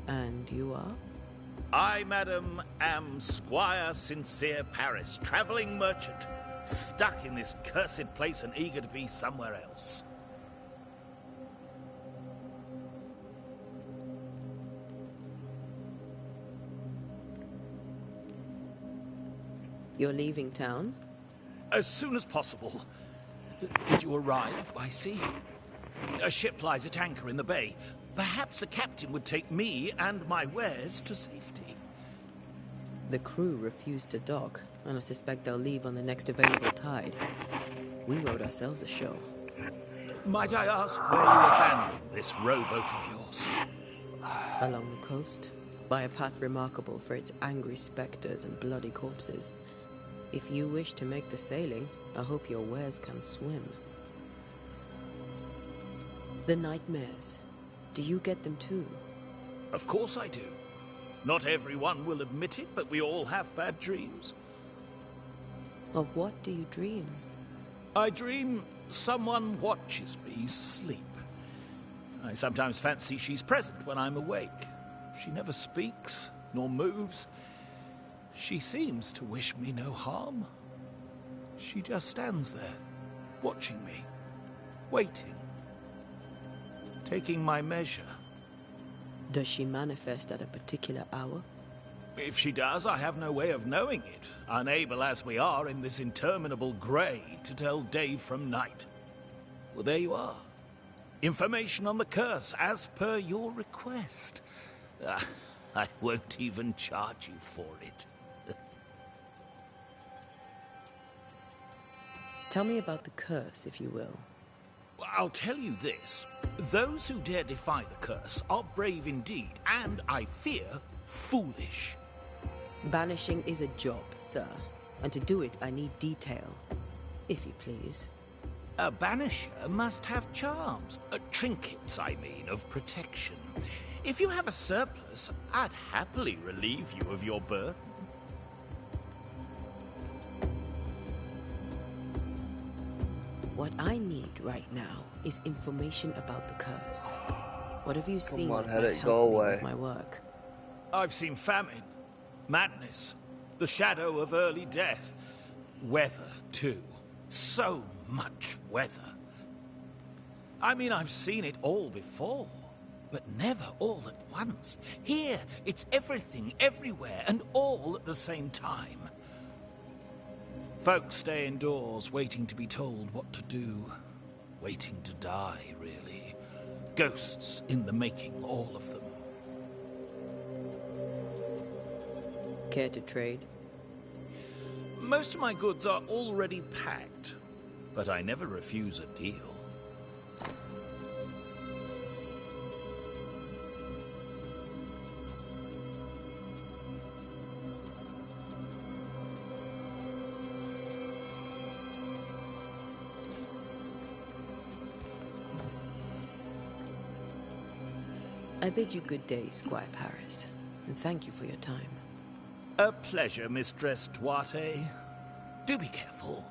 And you are? I, madam, am Squire Sincere Paris, travelling merchant, stuck in this cursed place and eager to be somewhere else. You're leaving town? As soon as possible. Did you arrive by sea? A ship lies at anchor in the bay. Perhaps the captain would take me and my wares to safety. The crew refused to dock, and I suspect they'll leave on the next available tide. We rode ourselves ashore. Might I ask where you abandoned this rowboat of yours? Along the coast, by a path remarkable for its angry spectres and bloody corpses. If you wish to make the sailing, I hope your wares can swim. The nightmares. Do you get them too? Of course I do. Not everyone will admit it, but we all have bad dreams. Of what do you dream? I dream someone watches me sleep. I sometimes fancy she's present when I'm awake. She never speaks, nor moves. She seems to wish me no harm. She just stands there, watching me, waiting. Taking my measure. Does she manifest at a particular hour? If she does, I have no way of knowing it, unable as we are in this interminable grey to tell day from night. Well, there you are. Information on the curse, as per your request. I won't even charge you for it. Tell me about the curse, if you will. I'll tell you this. Those who dare defy the curse are brave indeed, and, I fear, foolish. Banishing is a job, sir. And to do it, I need detail. If you please. A banisher must have charms. Trinkets, I mean, of protection. If you have a surplus, I'd happily relieve you of your burden. What I need right now is information about the curse. What have you seen that might help me with my work? I've seen famine, madness, the shadow of early death. Weather, too. So much weather. I mean, I've seen it all before, but never all at once. Here, it's everything, everywhere, and all at the same time. Folks stay indoors, waiting to be told what to do. Waiting to die, really. Ghosts in the making, all of them. Care to trade? Most of my goods are already packed, but I never refuse a deal. I bid you good day, Squire Paris, and thank you for your time. A pleasure, Mistress Duarte. Do be careful.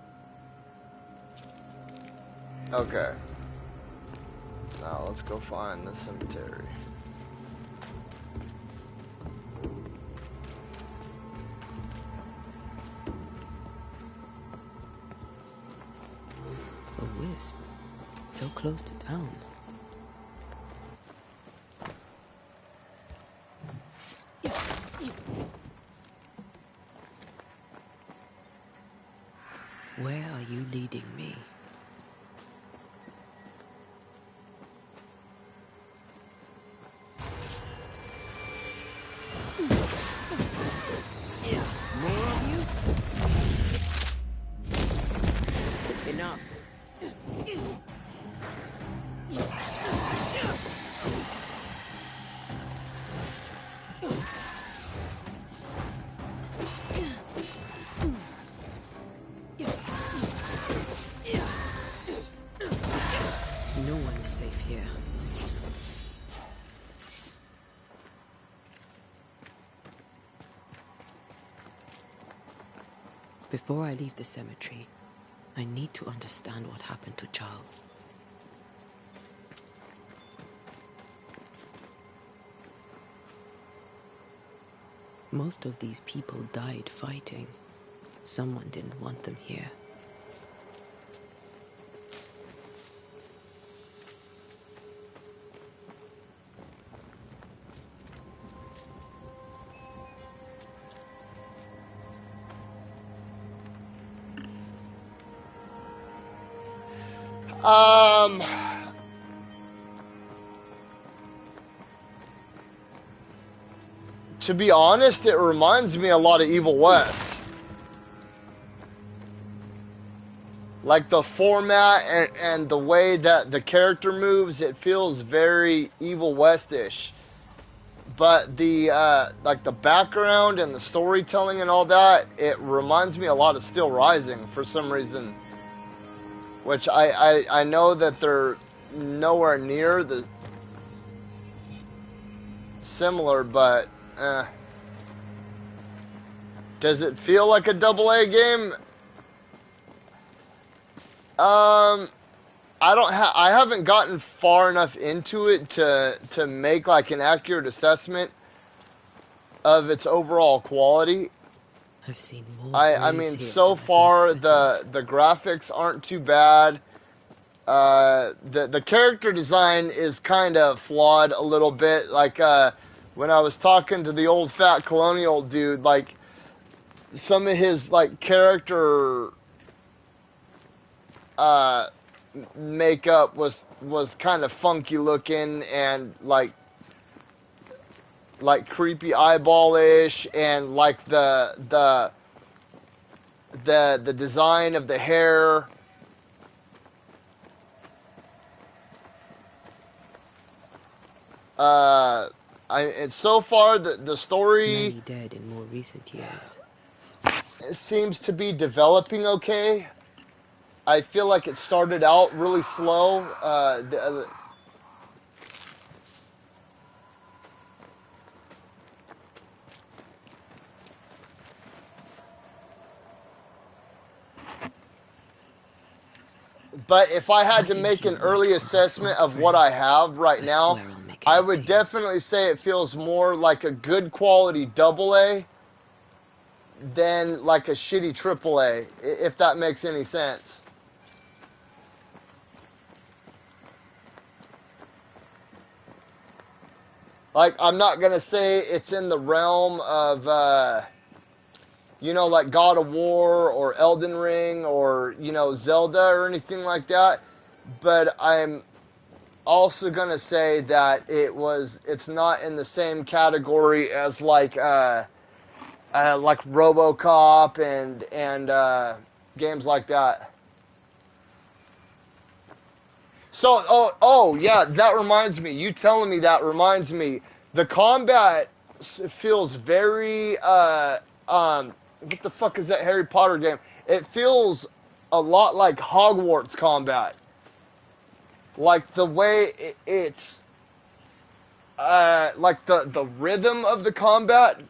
Okay. Now let's go find the cemetery. A wisp. So close to town. Where are you leading me? More of you? Enough. No one is safe here. Before I leave the cemetery, I need to understand what happened to Charles. Most of these people died fighting. Someone didn't want them here. To be honest, it reminds me a lot of Evil West. Like the format and the way that the character moves, it feels very Evil West-ish. But the like the background and the storytelling and all that, it reminds me a lot of Steel Rising for some reason. Which I know that they're nowhere near the similar, but does it feel like a AA game? I haven't gotten far enough into it to make like an accurate assessment of its overall quality. I've seen more. I mean, so far the graphics aren't too bad. The character design is kind of flawed a little bit. Like when I was talking to the old fat colonial dude, like some of his like character makeup was kind of funky looking and like creepy eyeball-ish, and like the design of the hair. And so far the story, many dead in more recent years, it seems to be developing okay. I feel like it started out really slow. But if I had to make an early assessment of what I have right now, I would definitely say it feels more like a good quality AA than like a shitty AAA, if that makes any sense. Like, I'm not going to say it's in the realm of, you know, like God of War or Elden Ring or, you know, Zelda or anything like that. But I'm also going to say that it's not in the same category as like RoboCop and games like that. So, oh yeah, that reminds me. You telling me that reminds me. The combat feels very, what the fuck is that Harry Potter game? It feels a lot like Hogwarts combat. Like the way it's, like the rhythm of the combat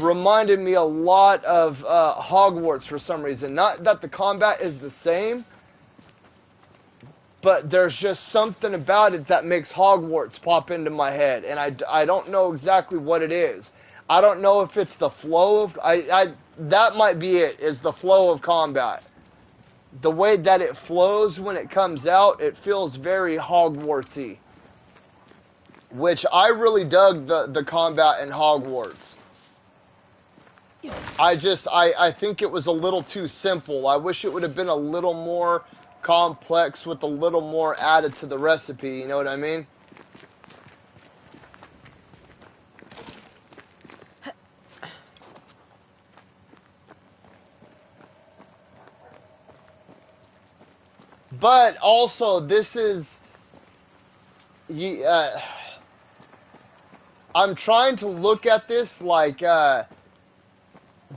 reminded me a lot of Hogwarts for some reason. Not that the combat is the same, but there's just something about it that makes Hogwarts pop into my head, and I don't know exactly what it is. I don't know if it's the flow of that might be it, is the flow of combat. The way that it flows when it comes out, it feels very Hogwartsy, which I really dug the combat in Hogwarts. I think it was a little too simple. I wish it would have been a little more complex with a little more added to the recipe, you know what I mean? But also, this is... I'm trying to look at this like...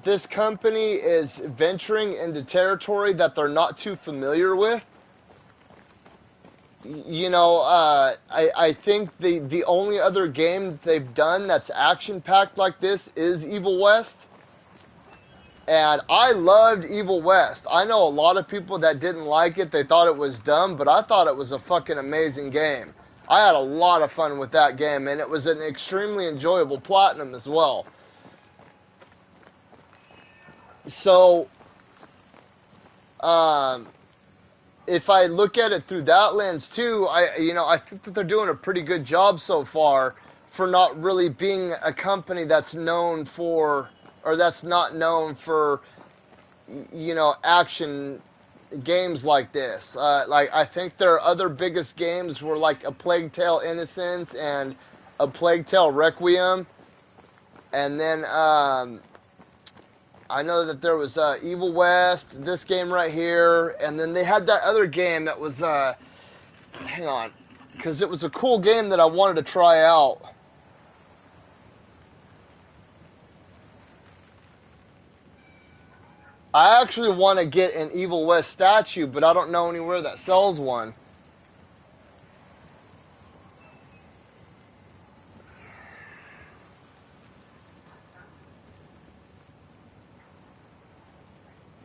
this company is venturing into territory that they're not too familiar with. You know, I think the only other game they've done that's action-packed like this is Evil West. And I loved Evil West. I know a lot of people that didn't like it. They thought it was dumb, but I thought it was a fucking amazing game. I had a lot of fun with that game, and it was an extremely enjoyable platinum as well. So, if I look at it through that lens too, I think that they're doing a pretty good job so far for not really being a company that's known for, or that's not known for, action games like this. Like, I think their other biggest games were like A Plague Tale Innocence and A Plague Tale Requiem, and then, I know that there was Evil West, this game right here, and then they had that other game that was, hang on, because it was a cool game that I wanted to try out. I actually want to get an Evil West statue, but I don't know anywhere that sells one.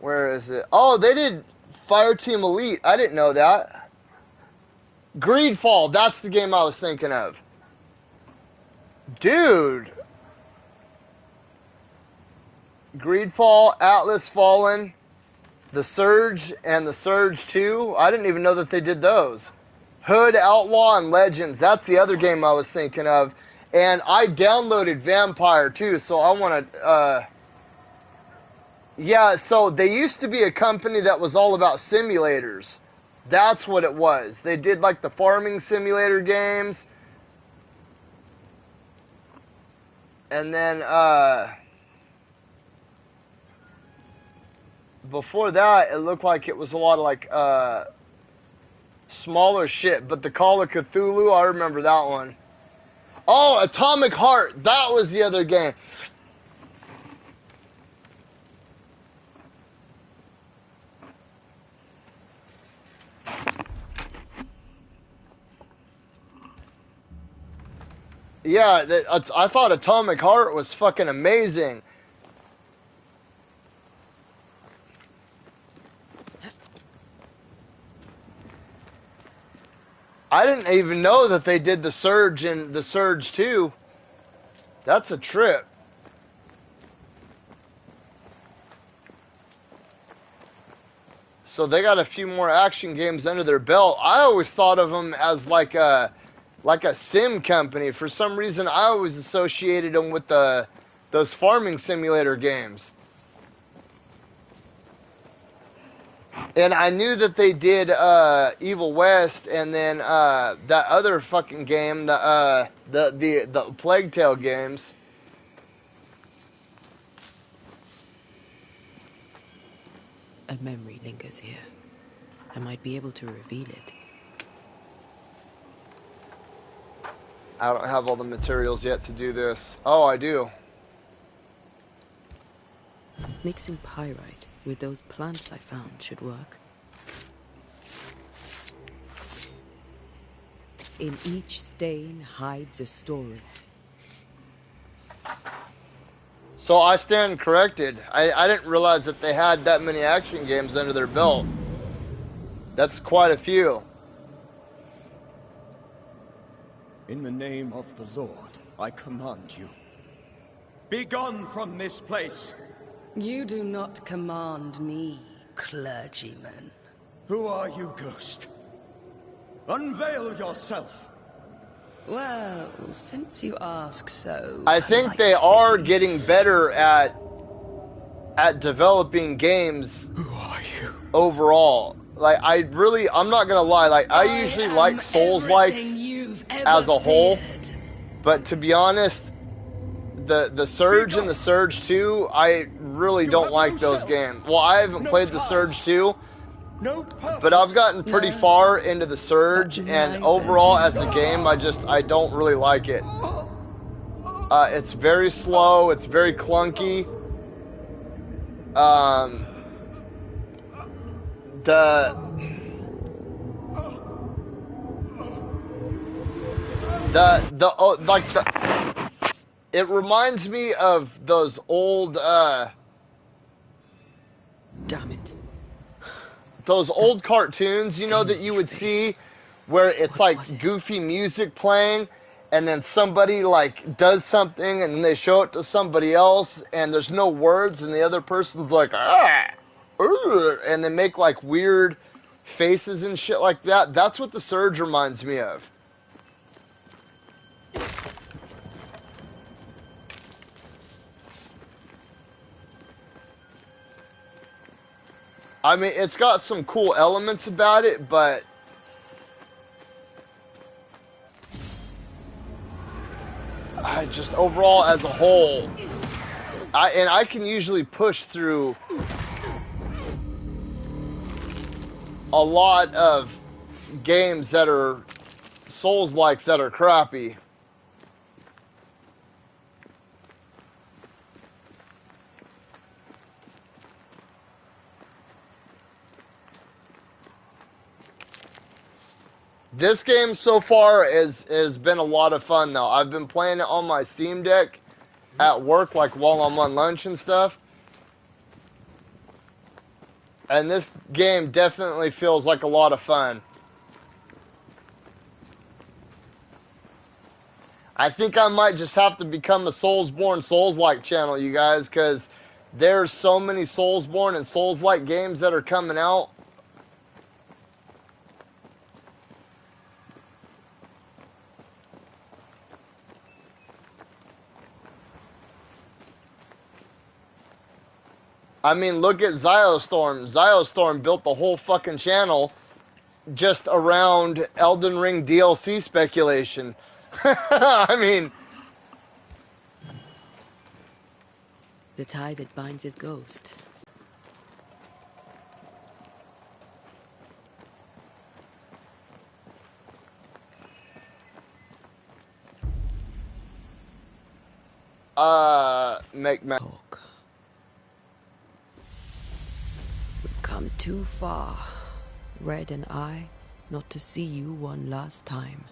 Where is it? Oh, they did Fireteam Elite. I didn't know that. Greedfall, that's the game I was thinking of. Dude. Greedfall, Atlas Fallen, The Surge, and The Surge 2. I didn't even know that they did those. Hood, Outlaw, and Legends. That's the other game I was thinking of. And I downloaded Vampire, too, so I want to... Yeah, so they used to be a company that was all about simulators. That's what it was. They did like the farming simulator games. And then before that, it looked like it was a lot of like smaller shit. But the Call of Cthulhu, I remember that one. Oh, Atomic Heart. That was the other game. Yeah, I thought Atomic Heart was fucking amazing. I didn't even know that they did The Surge and The Surge 2. That's a trip. So they got a few more action games under their belt. I always thought of them as like a sim company. For some reason, I always associated them with those farming simulator games. And I knew that they did Evil West, and then that other fucking game, the Plague Tale games. A memory lingers here. I might be able to reveal it. I don't have all the materials yet to do this. Oh, I do. Mixing pyrite with those plants I found should work. In each stain hides a story. So I stand corrected. I didn't realize that they had that many action games under their belt. That's quite a few. In the name of the Lord, I command you. Be gone from this place! You do not command me, clergyman. Who are you, ghost? Unveil yourself! Well, since you ask so... I think they are getting better at developing games. Who are you? Overall. Like, I'm not gonna lie, like, I usually like Souls-likes as a whole, but to be honest, the Surge and the Surge 2, I really don't like those games. Well, I haven't played the Surge 2, but I've gotten pretty far into the Surge, and overall as a game, I don't really like it. It's very slow, it's very clunky. It reminds me of those old, Damn it. Those old cartoons, you know, that you would see where it's like goofy music playing and then somebody like does something and then they show it to somebody else and there's no words and the other person's like, and they make like weird faces and shit like that. That's what the Surge reminds me of. I mean, it's got some cool elements about it, but I just overall as a whole, I can usually push through a lot of games that are Souls-likes that are crappy. This game so far has been a lot of fun though. I've been playing it on my Steam Deck at work, like while I'm on lunch and stuff. And this game definitely feels like a lot of fun. I think I might just have to become a Soulsborne Souls-like channel, you guys, because there's so many Soulsborne and Souls-like games that are coming out. I mean, look at Ziostorm. Ziostorm built the whole fucking channel just around Elden Ring DLC speculation. I mean... The tie that binds his ghost. Make We've come too far, Red and I, not to see you one last time.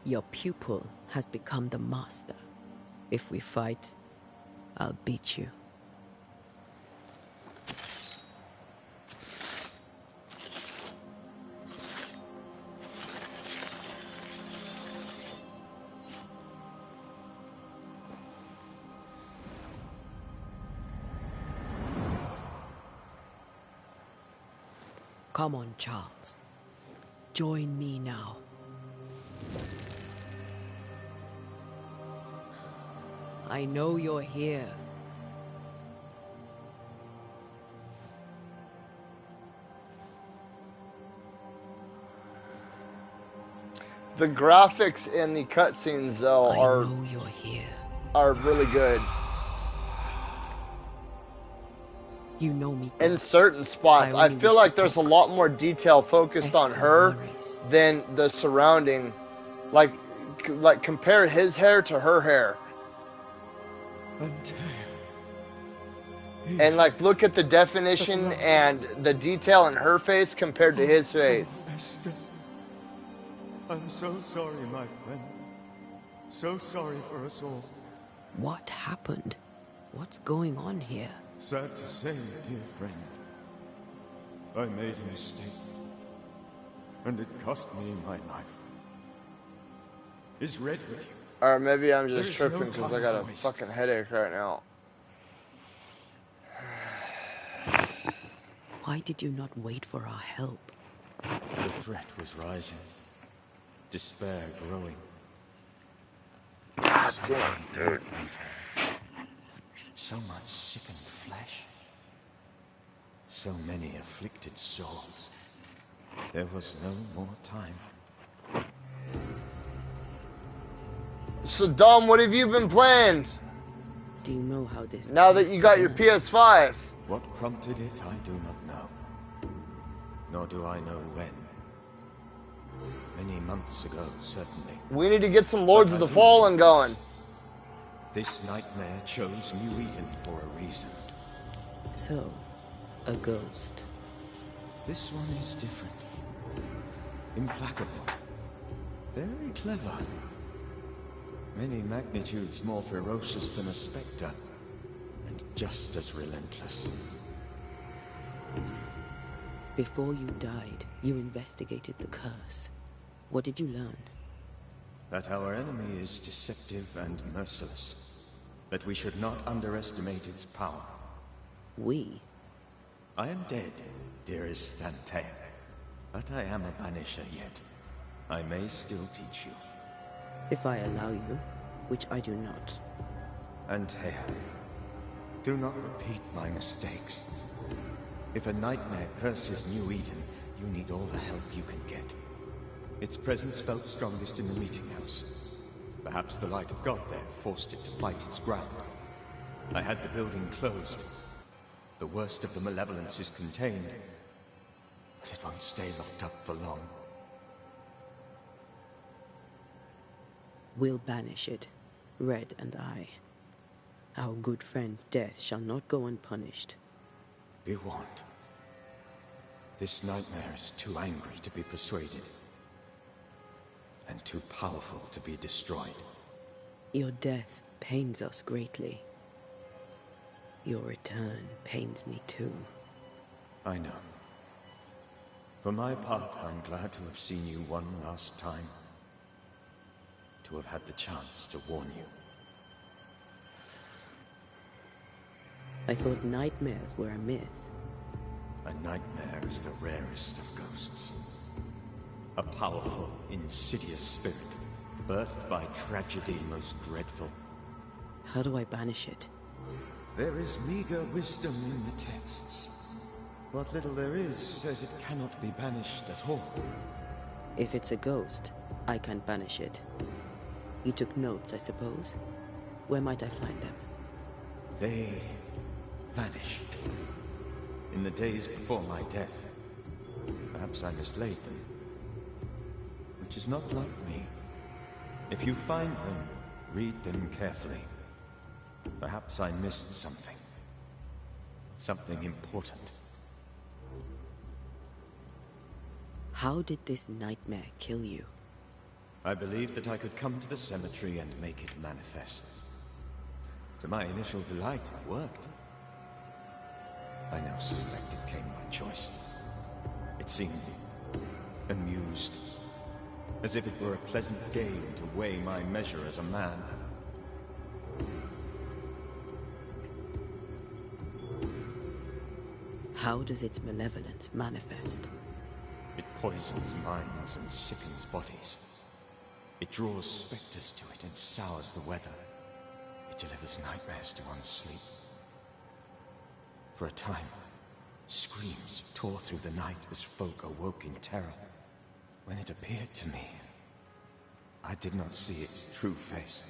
Your pupil has become the master. If we fight, I'll beat you. Come on, Charles. Join me now. I know you're here. The graphics in the cutscenes, though, are really good. You know me. In certain spots, I feel like there's a lot more detail focused on her than the surrounding. Like compare his hair to her hair. And like look at the definition and the detail in her face compared to his face. I'm so sorry, my friend. So sorry for us all. What happened? What's going on here? Sad to say, dear friend. I made a mistake. And it cost me my life. Is Red with you? Or maybe I'm just There's tripping no because I time got to a waste. fucking headache right now. Why did you not wait for our help? The threat was rising. Despair growing. God So damn, many dude. dead and dead. So much sickened flesh. So many afflicted souls. There was no more time. So Dom, what have you been playing? Do you know how this Now that curse you got your began? PS5. What prompted it, I do not know. Nor do I know when. Many months ago, certainly. We need to get some Lords But of I the do Fallen know going. This nightmare chose New Eden for a reason. So, a ghost. This one is different. Implacable. Very clever. Many magnitudes more ferocious than a spectre. And just as relentless. Before you died, you investigated the curse. What did you learn? That our enemy is deceptive and merciless. That we should not underestimate its power. We? I am dead, dearest Antea. But I am a banisher yet. I may still teach you. If I allow you, which I do not. Antea, do not repeat my mistakes. If a nightmare curses New Eden, you need all the help you can get. Its presence felt strongest in the meeting house. Perhaps the light of God there forced it to fight its ground. I had the building closed. The worst of the malevolence is contained, but it won't stay locked up for long. We'll banish it, Red and I. Our good friend's death shall not go unpunished. Be warned. This nightmare is too angry to be persuaded. And too powerful to be destroyed. Your death pains us greatly. Your return pains me too. I know. For my part, I'm glad to have seen you one last time. To have had the chance to warn you. I thought nightmares were a myth. A nightmare is the rarest of ghosts. A powerful, insidious spirit, birthed by tragedy most dreadful. How do I banish it? There is meager wisdom in the texts. What little there is says it cannot be banished at all. If it's a ghost, I can't banish it. You took notes, I suppose? Where might I find them? They vanished. In the days before my death. Perhaps I mislaid them. Which is not like me. If you find them, read them carefully. Perhaps I missed something. Something important. How did this nightmare kill you? I believed that I could come to the cemetery and make it manifest. To my initial delight, it worked. I now suspect it came by choice. It seemed amused. As if it were a pleasant game to weigh my measure as a man. How does its malevolence manifest? It poisons minds and sickens bodies. It draws specters to it and sours the weather. It delivers nightmares to one's sleep. For a time, screams tore through the night as folk awoke in terror. When it appeared to me, I did not see its true face.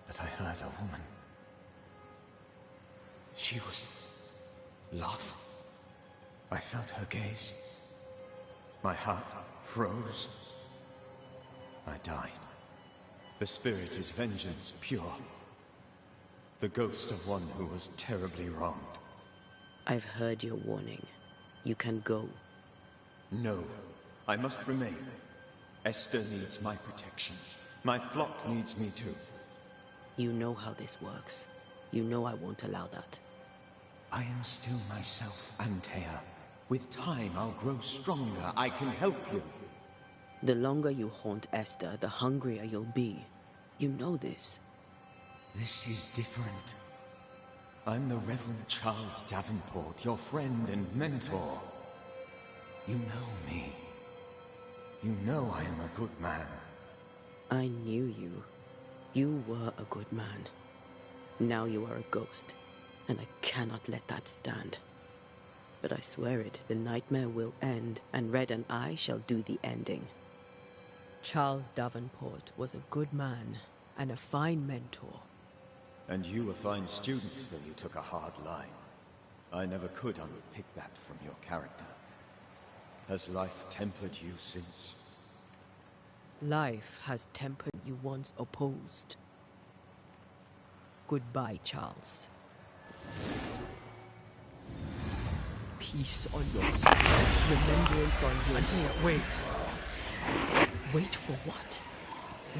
But I heard a woman. She was love. I felt her gaze. My heart froze. I died. The spirit is vengeance pure. The ghost of one who was terribly wronged. I've heard your warning. You can go. No, I must remain. Esther needs my protection. My flock needs me too. You know how this works. You know I won't allow that. I am still myself, Antea. With time, I'll grow stronger. I can help you. The longer you haunt Esther, the hungrier you'll be. You know this. This is different. I'm the Reverend Charles Davenport, your friend and mentor. You know me. You know I am a good man. I knew you. You were a good man. Now you are a ghost, and I cannot let that stand. But I swear it, the nightmare will end, and Red and I shall do the ending. Charles Davenport was a good man, and a fine mentor. And you a fine student, though you took a hard line. I never could unpick that from your character. Has life tempered you since? Life has tempered you once opposed. Goodbye, Charles. Peace on your soul. Remembrance on your... Antea, wait. Wait for what?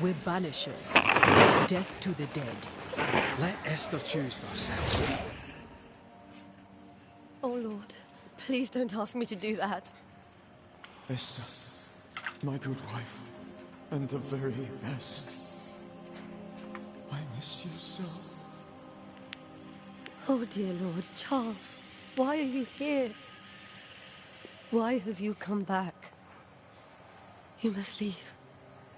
We're Banishers. Death to the dead. Let Esther choose for herself. Oh, Lord. Please don't ask me to do that. Esther, my good wife, and the very best. I miss you so. Oh, dear Lord, Charles, why are you here? Why have you come back? You must leave.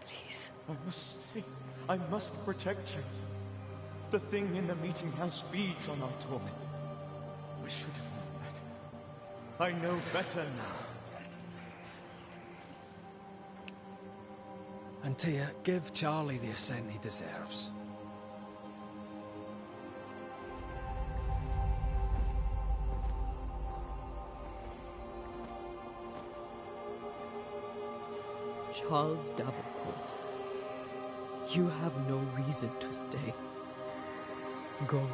Please. I must stay. I must protect you. The thing in the meeting house feeds on our torment. I should have known better. I know better now. Antea, give Charlie the ascent he deserves. Charles Davenport, you have no reason to stay. Go.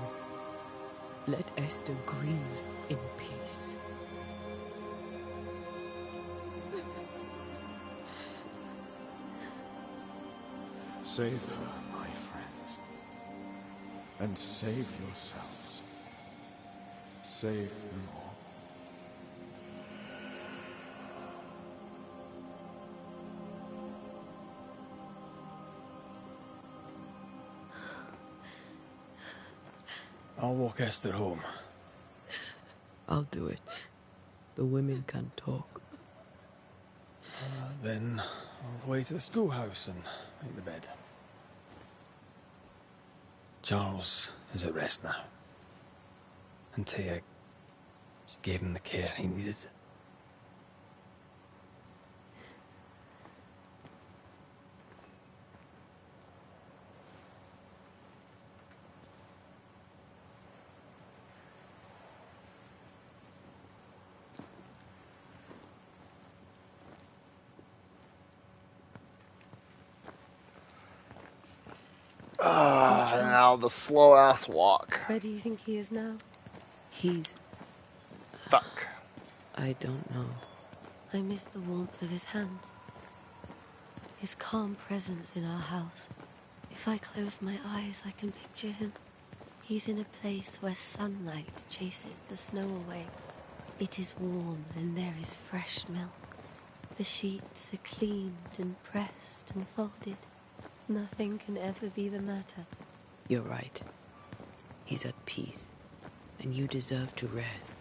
Let Esther grieve in peace. Save her, my friends. And save yourselves. Save them all. I'll walk Esther home. I'll do it. The women can talk. Then all the way to the schoolhouse and make the bed. Charles is at rest now. Antea, she gave him the care he needed. Now the slow ass walk. Where do you think he is now? He's... Fuck. I don't know. I miss the warmth of his hands. His calm presence in our house. If I close my eyes, I can picture him. He's in a place where sunlight chases the snow away. It is warm and there is fresh milk. The sheets are cleaned and pressed and folded. Nothing can ever be the matter. You're right. He's at peace, and you deserve to rest.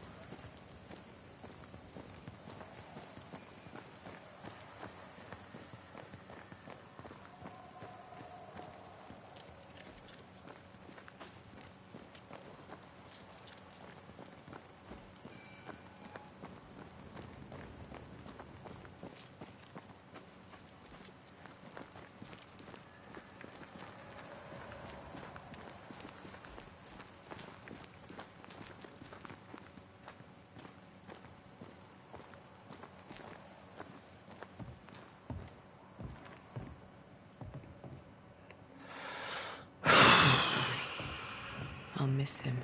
I'll miss him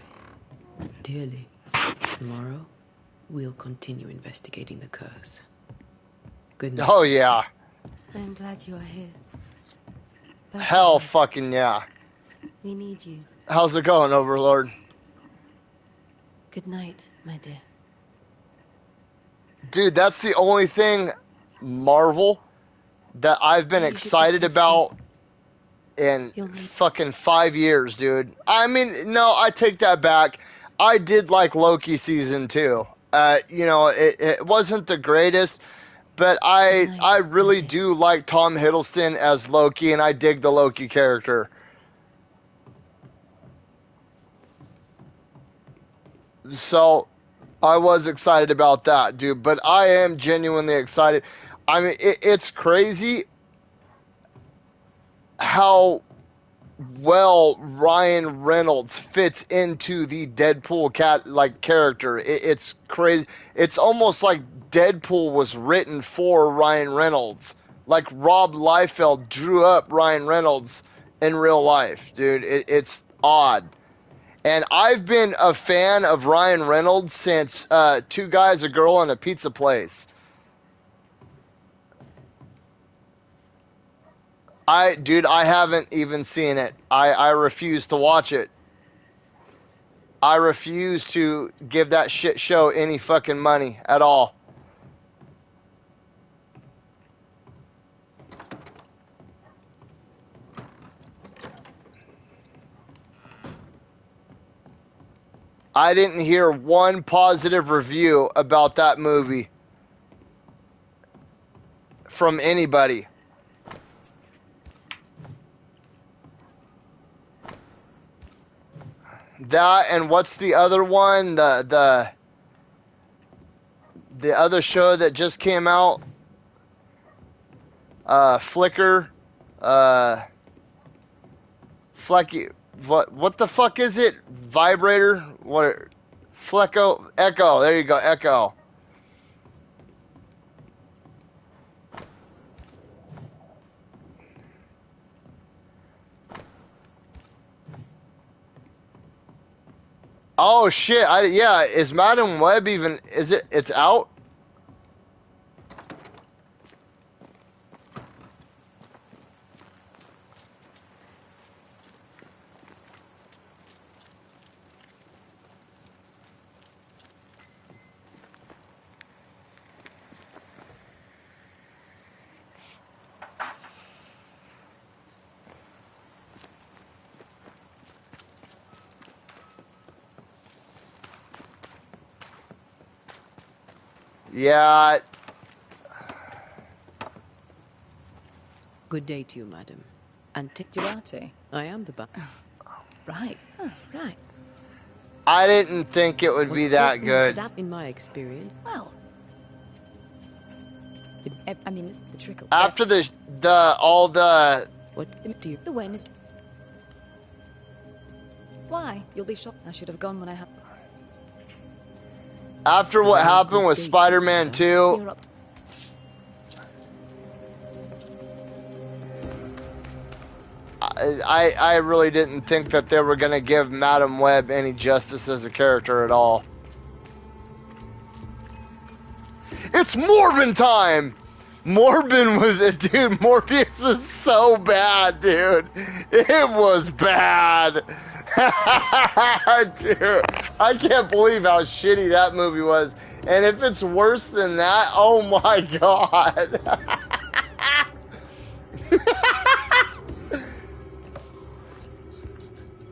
dearly. Tomorrow, we'll continue investigating the curse. Good night. Oh, yeah. I am glad you are here. Both Hell of you. fucking yeah. We need you. How's it going, Overlord? Good night, my dear. Dude, that's the only thing, Marvel, that I've been You should get excited some about sleep. in You'll need it. fucking 5 years, dude. I mean, no, I take that back. I did like Loki season 2. You know, it wasn't the greatest, but Good night, I really my dear. do like Tom Hiddleston as Loki, and I dig the Loki character. So I was excited about that, dude. But I am genuinely excited. I mean, it's crazy how well Ryan Reynolds fits into the Deadpool character. It's crazy. It's almost like Deadpool was written for Ryan Reynolds. Like Rob Liefeld drew up Ryan Reynolds in real life, dude. It's odd. And I've been a fan of Ryan Reynolds since Two Guys, a Girl, and a Pizza Place. I haven't even seen it. I refuse to watch it. I refuse to give that shit show any fucking money at all. I didn't hear one positive review about that movie from anybody. That and what's the other one? The other show that just came out? Flicker. Flecky. What the fuck is it? Vibrator? What? Flecko? Echo. There you go. Echo. Oh shit! Yeah. Is Madam Web even? Is it? It's out. Yeah. Good day to you, madam. Duarte. I am the Right. right. I didn't think it would be that good. In my experience. Well, I mean, this the trickle. After all the What do you? The wind is. Why? You'll be shocked. I should have gone when I had. After what happened with Spider-Man 2, You're up. I really didn't think that they were going to give Madam Web any justice as a character at all. It's Morbin time! Morbin was it, dude. Morbius was so bad, dude. It was bad. Dude, I can't believe how shitty that movie was. And if it's worse than that, oh my god.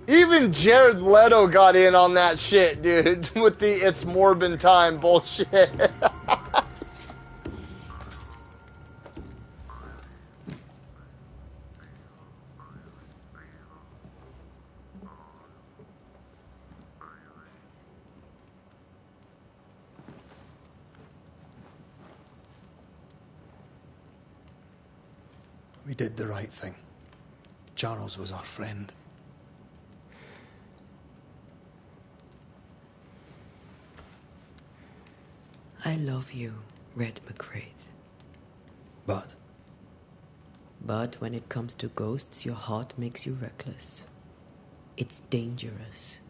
Even Jared Leto got in on that shit, dude, with the it's Morbin time bullshit. We did the right thing. Charles was our friend. I love you, Red McCraith. But But when it comes to ghosts, your heart makes you reckless. It's dangerous.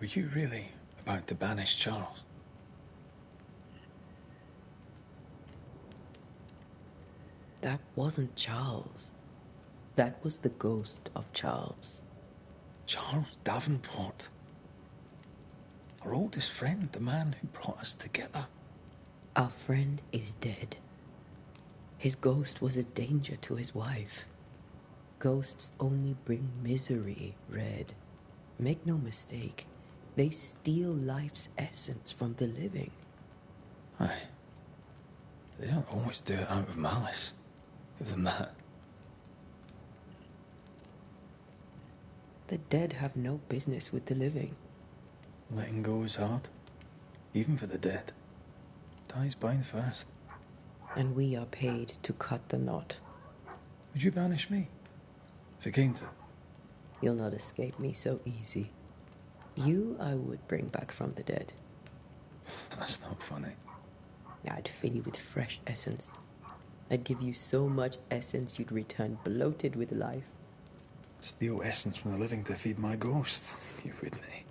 were you really about to banish Charles? That wasn't Charles. That was the ghost of Charles. Charles Davenport. Our oldest friend, the man who brought us together. Our friend is dead. His ghost was a danger to his wife. Ghosts only bring misery, Red. Make no mistake, they steal life's essence from the living. Aye. They don't always do it out of malice. Give them that. The dead have no business with the living. Letting go is hard. Even for the dead. Ties bind first. And we are paid to cut the knot. Would you banish me? If it came to... You'll not escape me so easy. You I would bring back from the dead. That's not funny. I'd fill you with fresh essence. I'd give you so much essence you'd return bloated with life. Steal essence from the living to feed my ghost. You wouldn't, eh?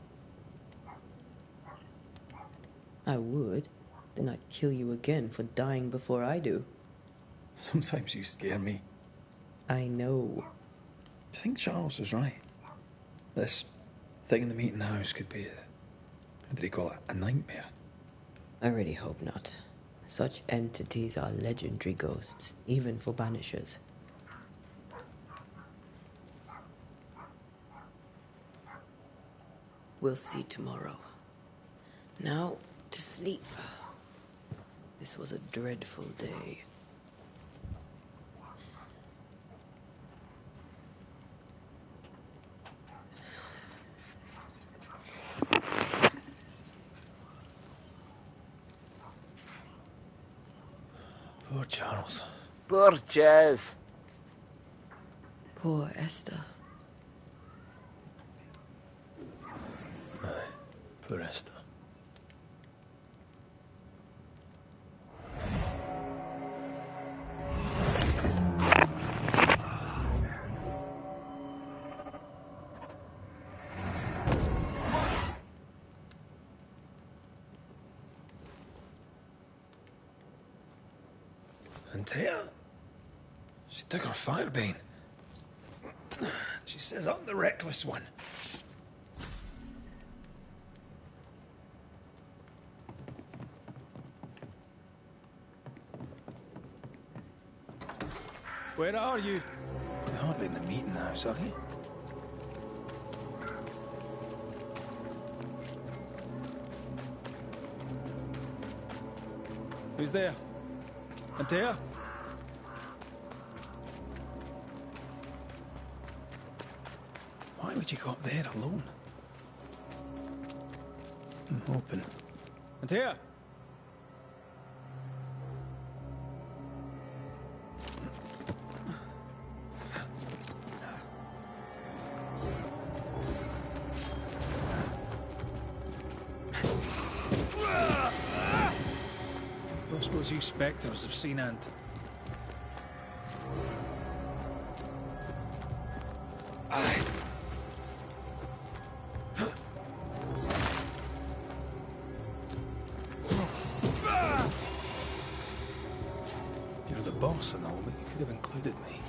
I would. Then I'd kill you again for dying before I do. Sometimes you scare me. I know. Do you think Charles was right? This thing in the meeting house could be what did he call it? A nightmare? I really hope not. Such entities are legendary ghosts, even for Banishers. We'll see tomorrow. Now, to sleep. This was a dreadful day. Poor Charles. Poor Jazz. Poor Esther. Aye, poor Esther. Antea, she took her firebane. She says I'm the reckless one. Where are you? You're hardly in the meeting house, are you? Who's there? Antea? Why would you go up there alone? Open. Antea? Don't suppose you spectres have seen Ant? Aye. You're the boss and all, but you could have included me.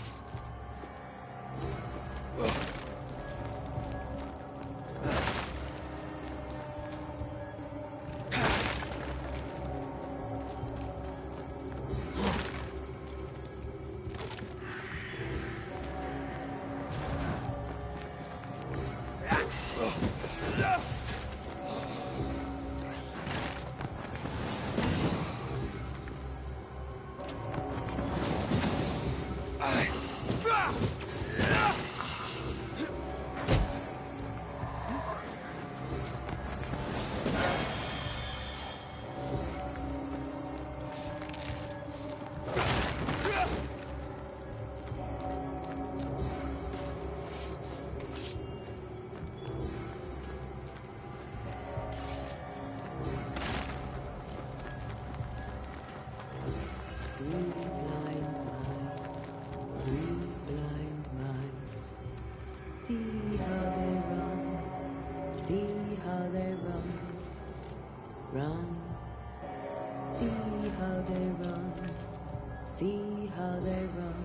See how they run.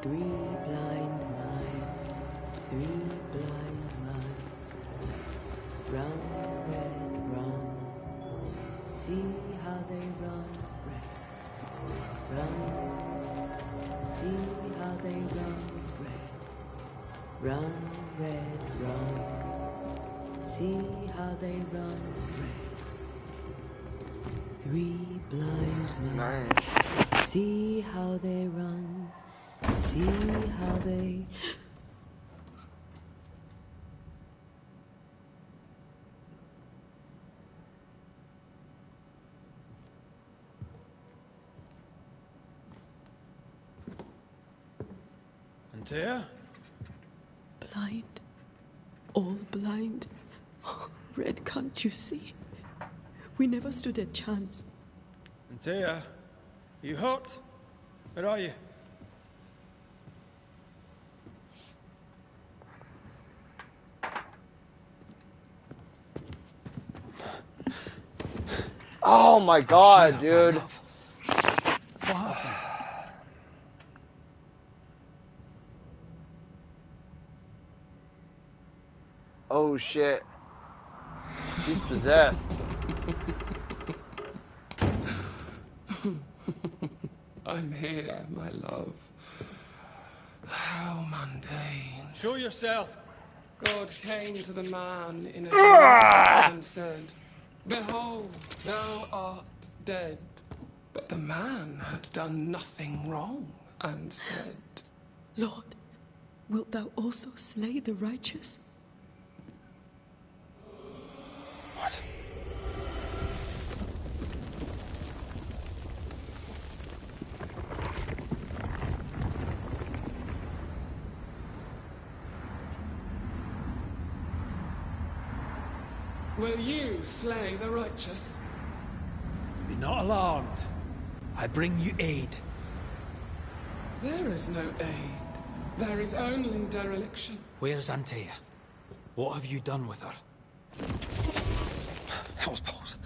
3 blind mice, 3 blind mice. Run, red, run. See how they run, red. Run. See how they run, red. Run, red, run. See how they run, red. 3 blind mice. See how they run. See how they... Antea? Blind. All blind. Red, can't you see? We never stood a chance. Antea, you hurt? Where are you? Oh my god, dude. What happened? Oh shit. She's possessed. I'm here, my love. How mundane. Show yourself. God came to the man in a dream and said, "Behold, thou art dead." But the man had done nothing wrong and said, Lord, wilt thou also slay the righteous? What? "Will you slay the righteous?" Be not alarmed. I bring you aid. There is no aid. There is only dereliction. Where's Antea? What have you done with her? Hellsballs.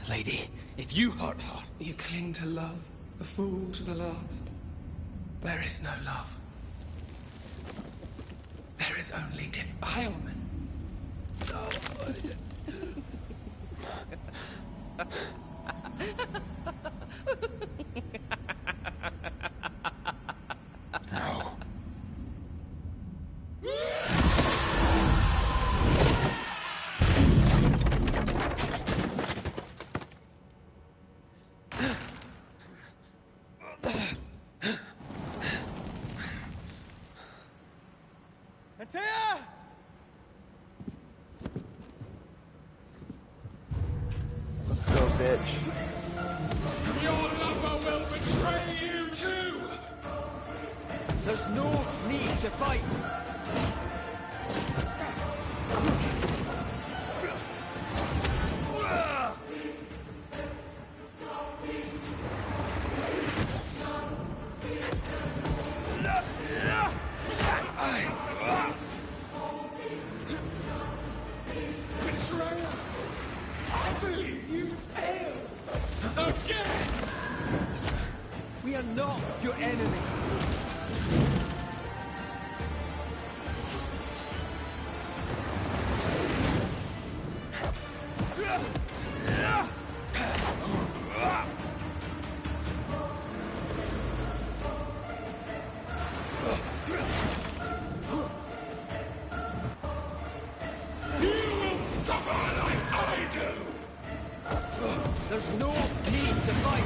Lady, if you hurt her... You cling to love, a fool to the last. There is no love. There is only defilement. No. Antea! Let's go, bitch. Your lover will betray you too! There's no need to fight. Betrayer! I believe you failed! Again! We are not your enemy. You will suffer like I do! There's no need to fight.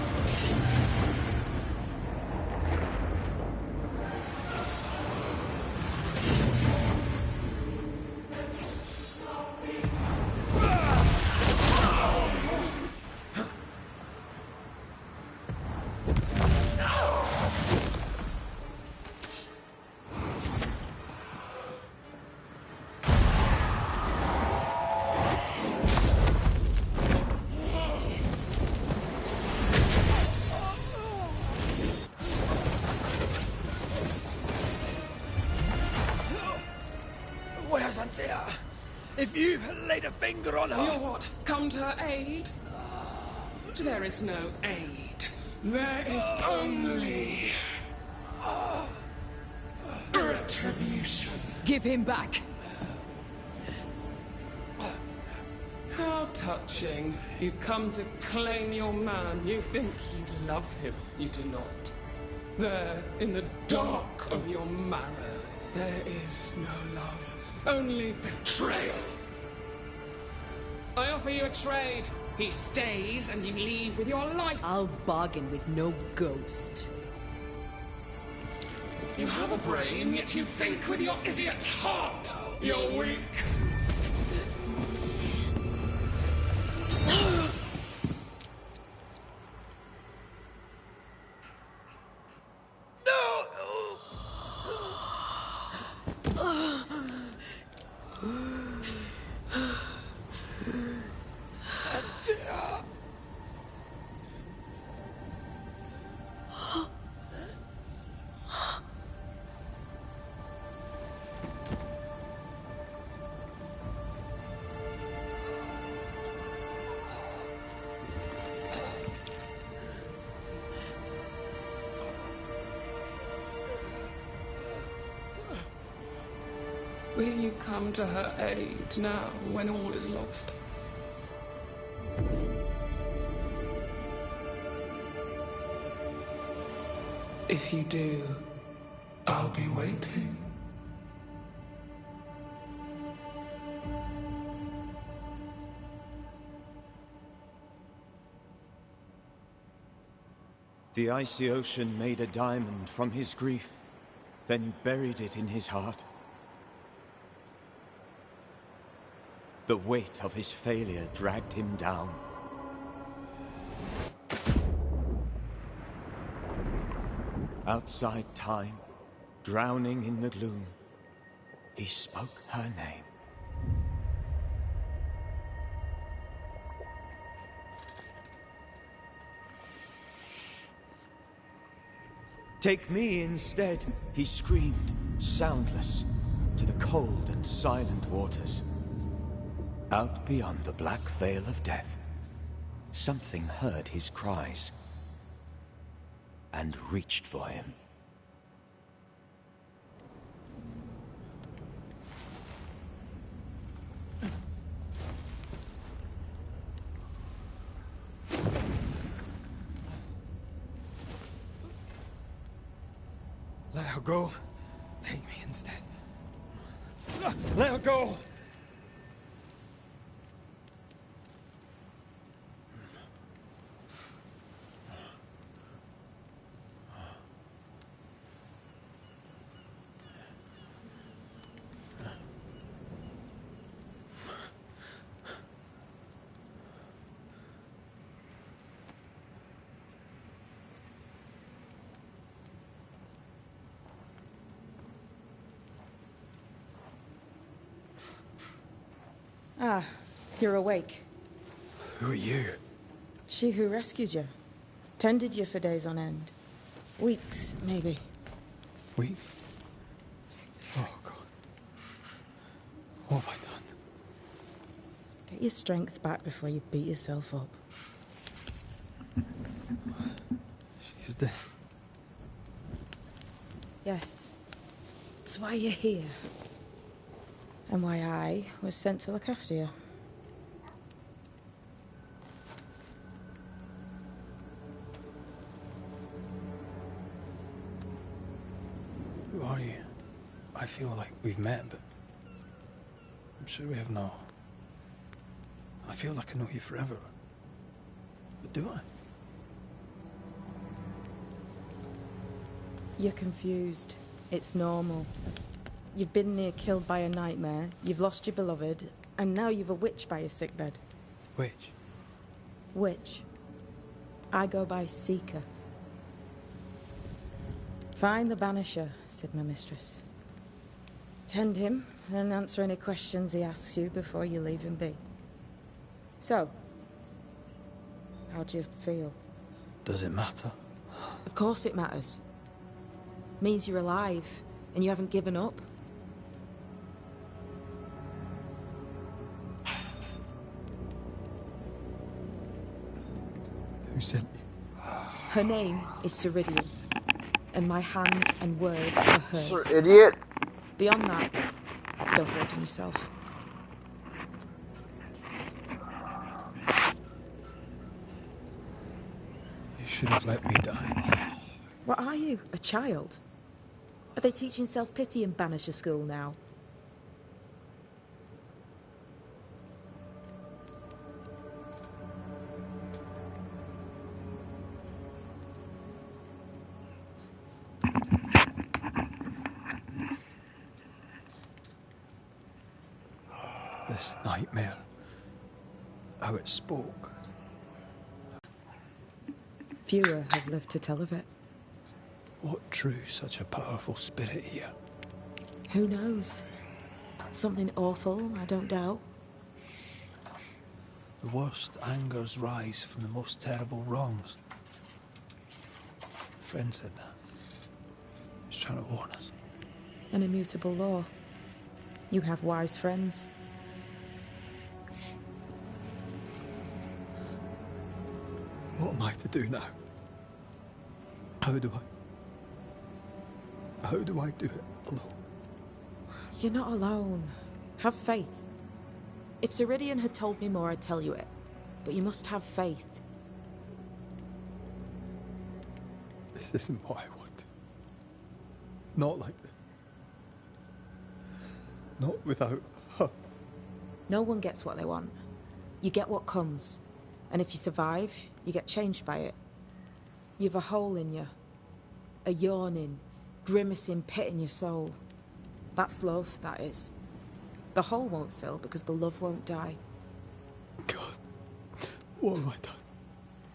Where's Antea? If you laid a finger on her... You're what? Come to her aid? There is no aid. There is only retribution. Give him back. How touching. You come to claim your man. You think you love him. You do not. There, in the dark of your marrow, there is no love. Only betrayal. I offer you a trade. He stays and you leave with your life. I'll bargain with no ghost. You have a brain, yet you think with your idiot heart. You're weak. Will you come to her aid now, when all is lost? If you do, I'll be waiting. The icy ocean made a diamond from his grief, then buried it in his heart. The weight of his failure dragged him down. Outside time, drowning in the gloom, he spoke her name. Take me instead, he screamed, soundless, to the cold and silent waters. Out beyond the black veil of death, something heard his cries and reached for him. Let her go. Take me instead. Let her go! Ah, you're awake. Who are you? She who rescued you. Tended you for days on end. Weeks, maybe. We? Oh, God. What have I done? Get your strength back before you beat yourself up. She's dead. Yes. That's why you're here. And why I was sent to look after you. Who are you? I feel like we've met, but I'm sure we have not. I feel like I know you forever. But do I? You're confused. It's normal. You've been near killed by a nightmare, you've lost your beloved, and now you've a witch by your sickbed. Witch? Witch. I go by Seeker. Find the Banisher, said my mistress. Tend him, and answer any questions he asks you before you leave him be. So, how do you feel? Does it matter? Of course it matters. Means you're alive, and you haven't given up. Who sent you? Her name is Ceridian, and my hands and words are hers. Sir idiot. Beyond that, don't burden yourself. You should have let me die. What are you, a child? Are they teaching self-pity in Banisher school now? This nightmare. How it spoke. Fewer have lived to tell of it. What drew such a powerful spirit here? Who knows? Something awful, I don't doubt. The worst angers rise from the most terrible wrongs. A friend said that. He was trying to warn us. An immutable law. You have wise friends. What am I to do now? How do I do it alone? You're not alone. Have faith. If Ceridian had told me more, I'd tell you it. But you must have faith. This isn't what I want. Not like this. Not without her. No one gets what they want. You get what comes. And if you survive, you get changed by it. You've a hole in you. A yawning, grimacing pit in your soul. That's love, that is. The hole won't fill because the love won't die. God, what have I done?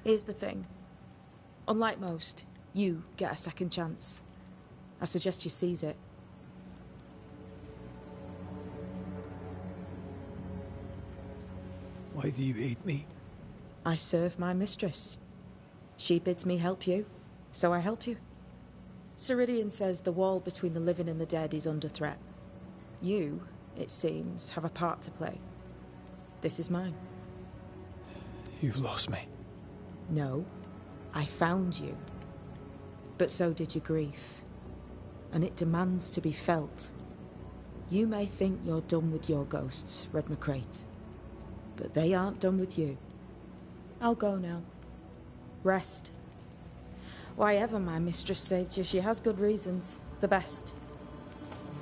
Here's the thing. Unlike most, you get a second chance. I suggest you seize it. Why do you hate me? I serve my mistress. She bids me help you, so I help you. Ceridian says the wall between the living and the dead is under threat. You, it seems, have a part to play. This is mine. You've lost me. No, I found you. But so did your grief. And it demands to be felt. You may think you're done with your ghosts, Red McCraith. But they aren't done with you. I'll go now. Rest. Why ever my mistress saved you, she has good reasons. The best.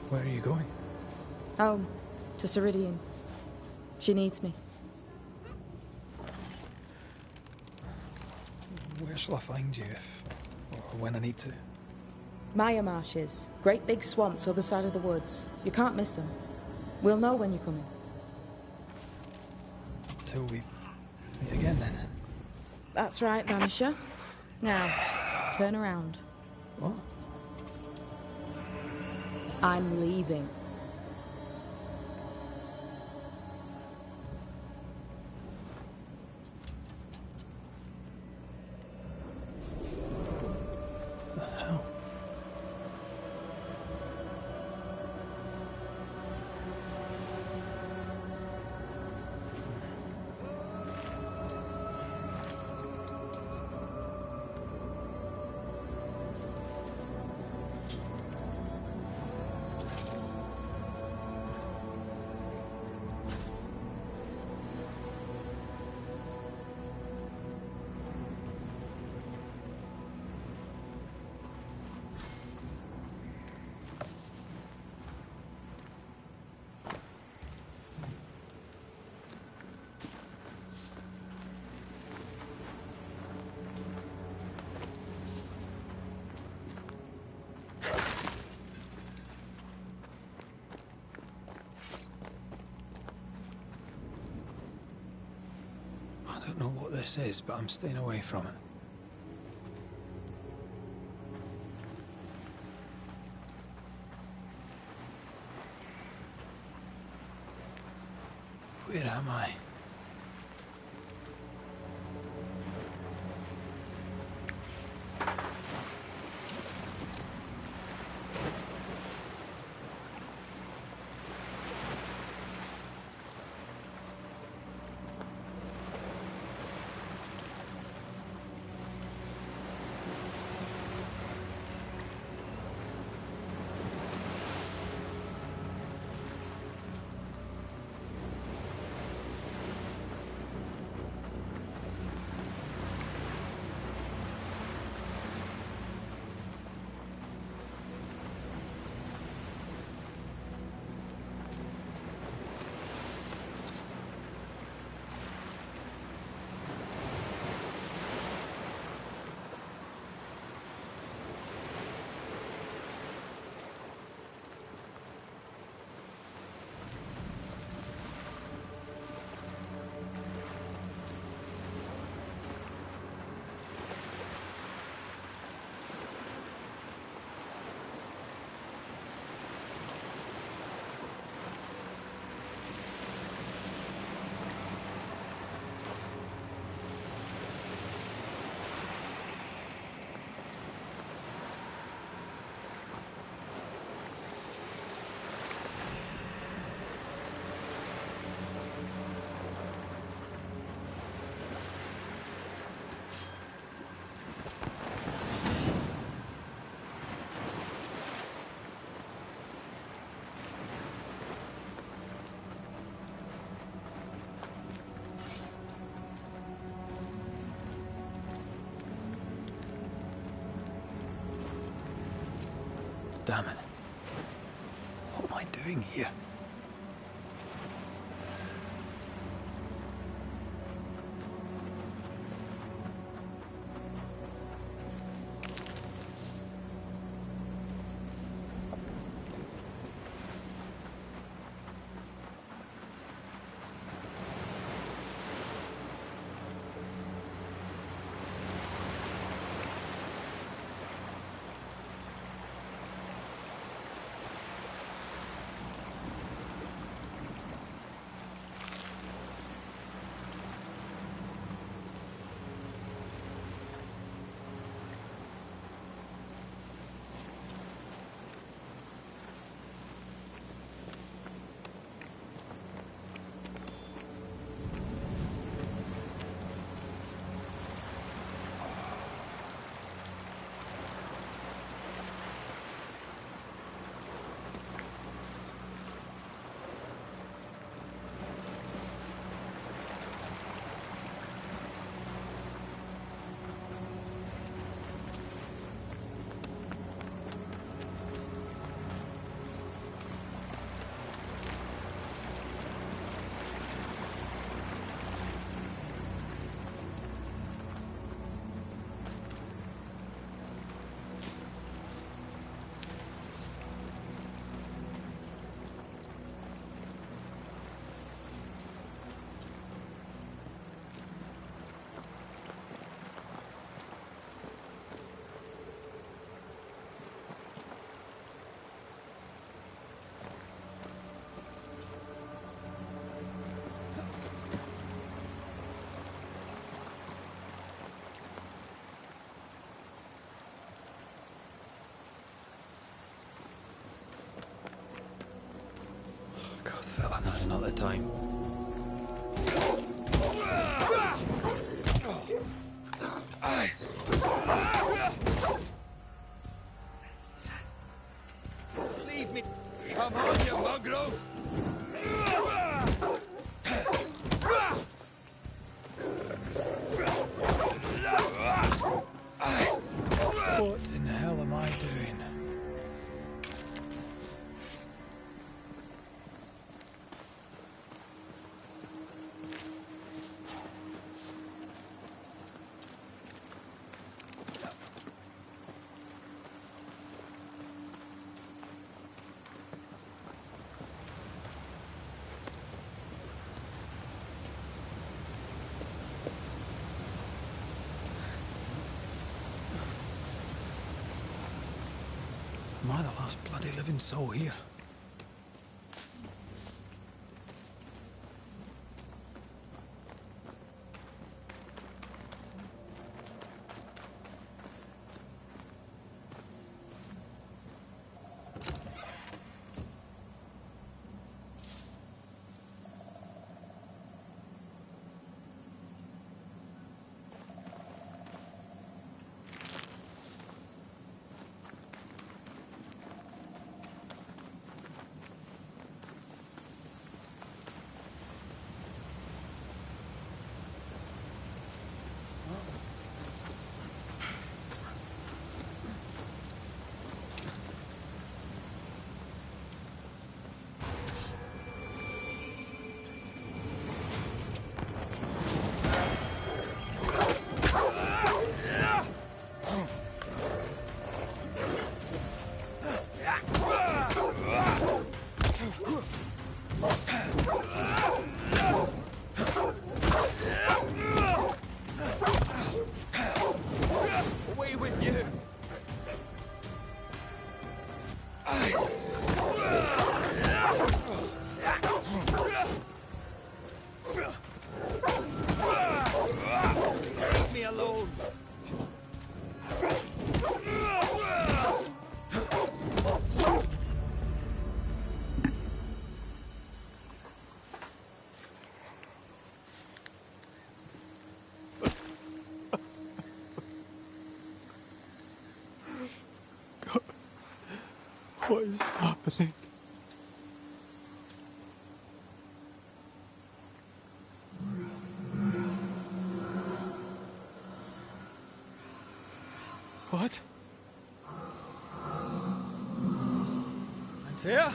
Where are you going? Home. To Ceridian. She needs me. Where shall I find you if... or when I need to? Maya marshes. Great big swamps other side of the woods. You can't miss them. We'll know when you're coming. Till we meet again, then. That's right, Banisher. Now, turn around. What? I'm leaving. The hell? I don't know what this is, but I'm staying away from it. Where am I? damn it. What am I doing here? God, fella, now's not the time. Leave me! Come on, you mongrels! What in the hell am I doing? Am I the last bloody living soul here? Away with you! Leave me alone! What is happening? What? Antea?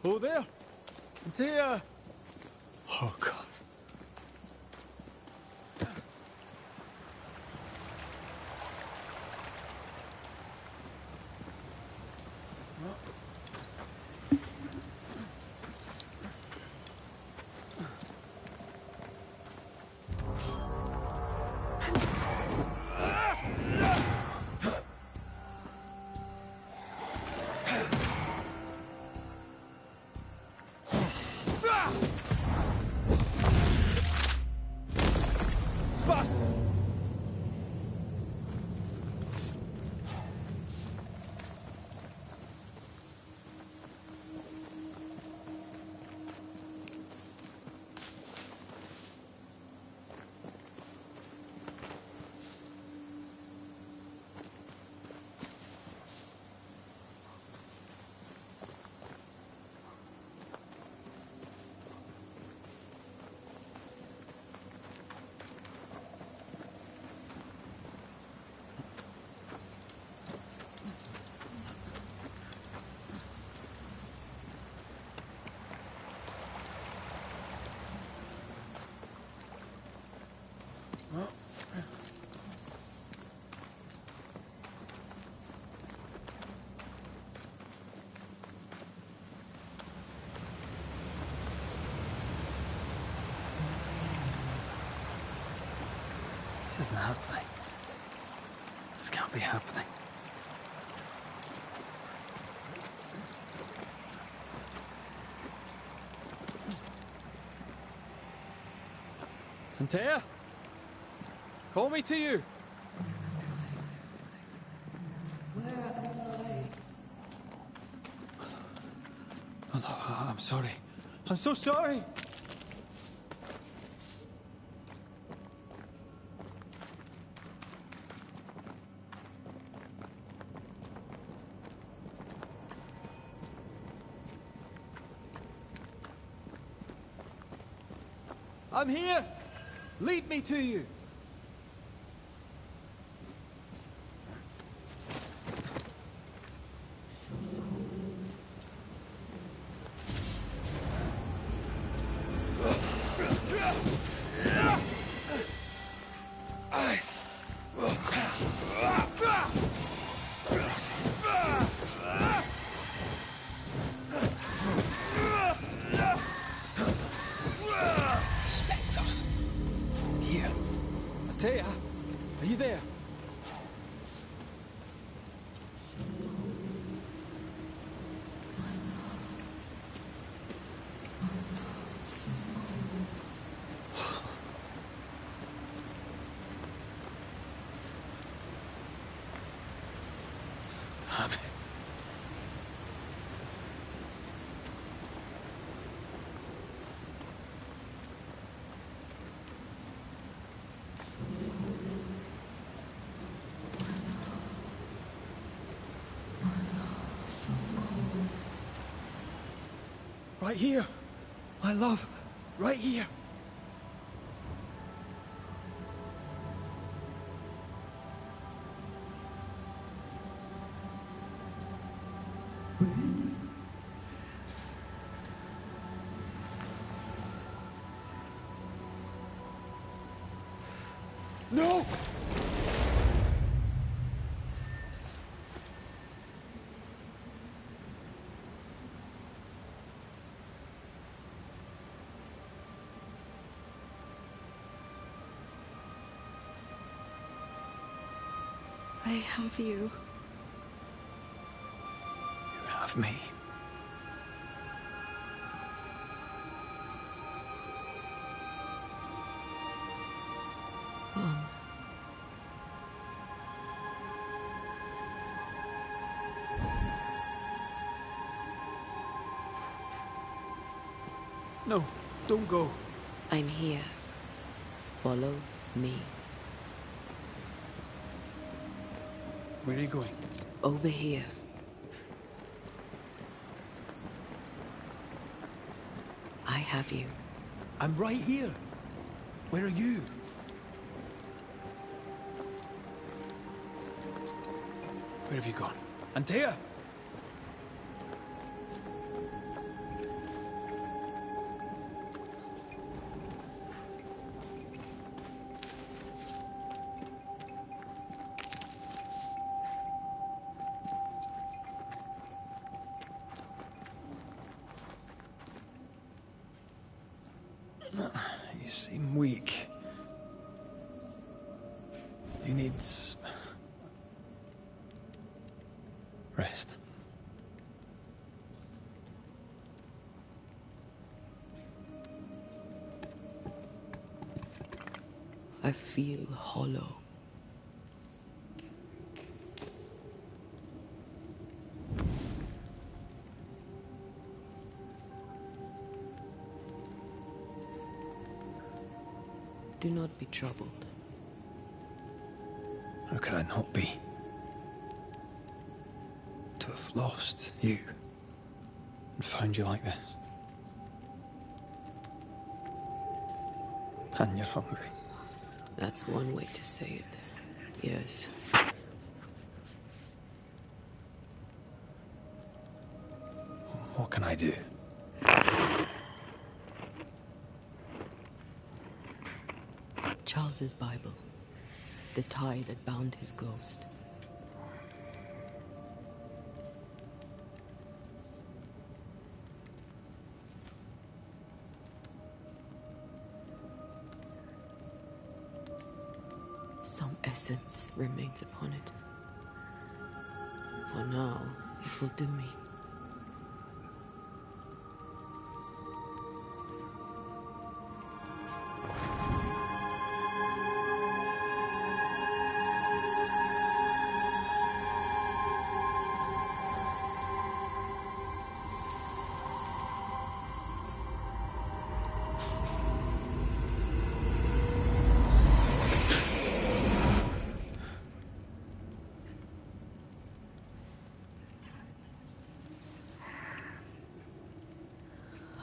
Oh, there! Antea! Oh, God. This isn't happening. This can't be happening. Antea? Call me to you! Oh, no, I'm sorry. I'm so sorry! I'm here! Lead me to you! Spectres. Here. Antea, are you there? Damn it. Right here! My love, right here! No! I have you. You have me. Come. No, don't go. I'm here. Follow me. Where are you going? Over here. I have you. I'm right here. Where are you? Where have you gone? Antea! You seem weak. You need rest. I feel hollow. Do not be troubled. How could I not be? To have lost you and found you like this. And you're hungry. That's one way to say it. Yes. What can I do? Charles's Bible. The tie that bound his ghost. Some essence remains upon it. For now, it will do me.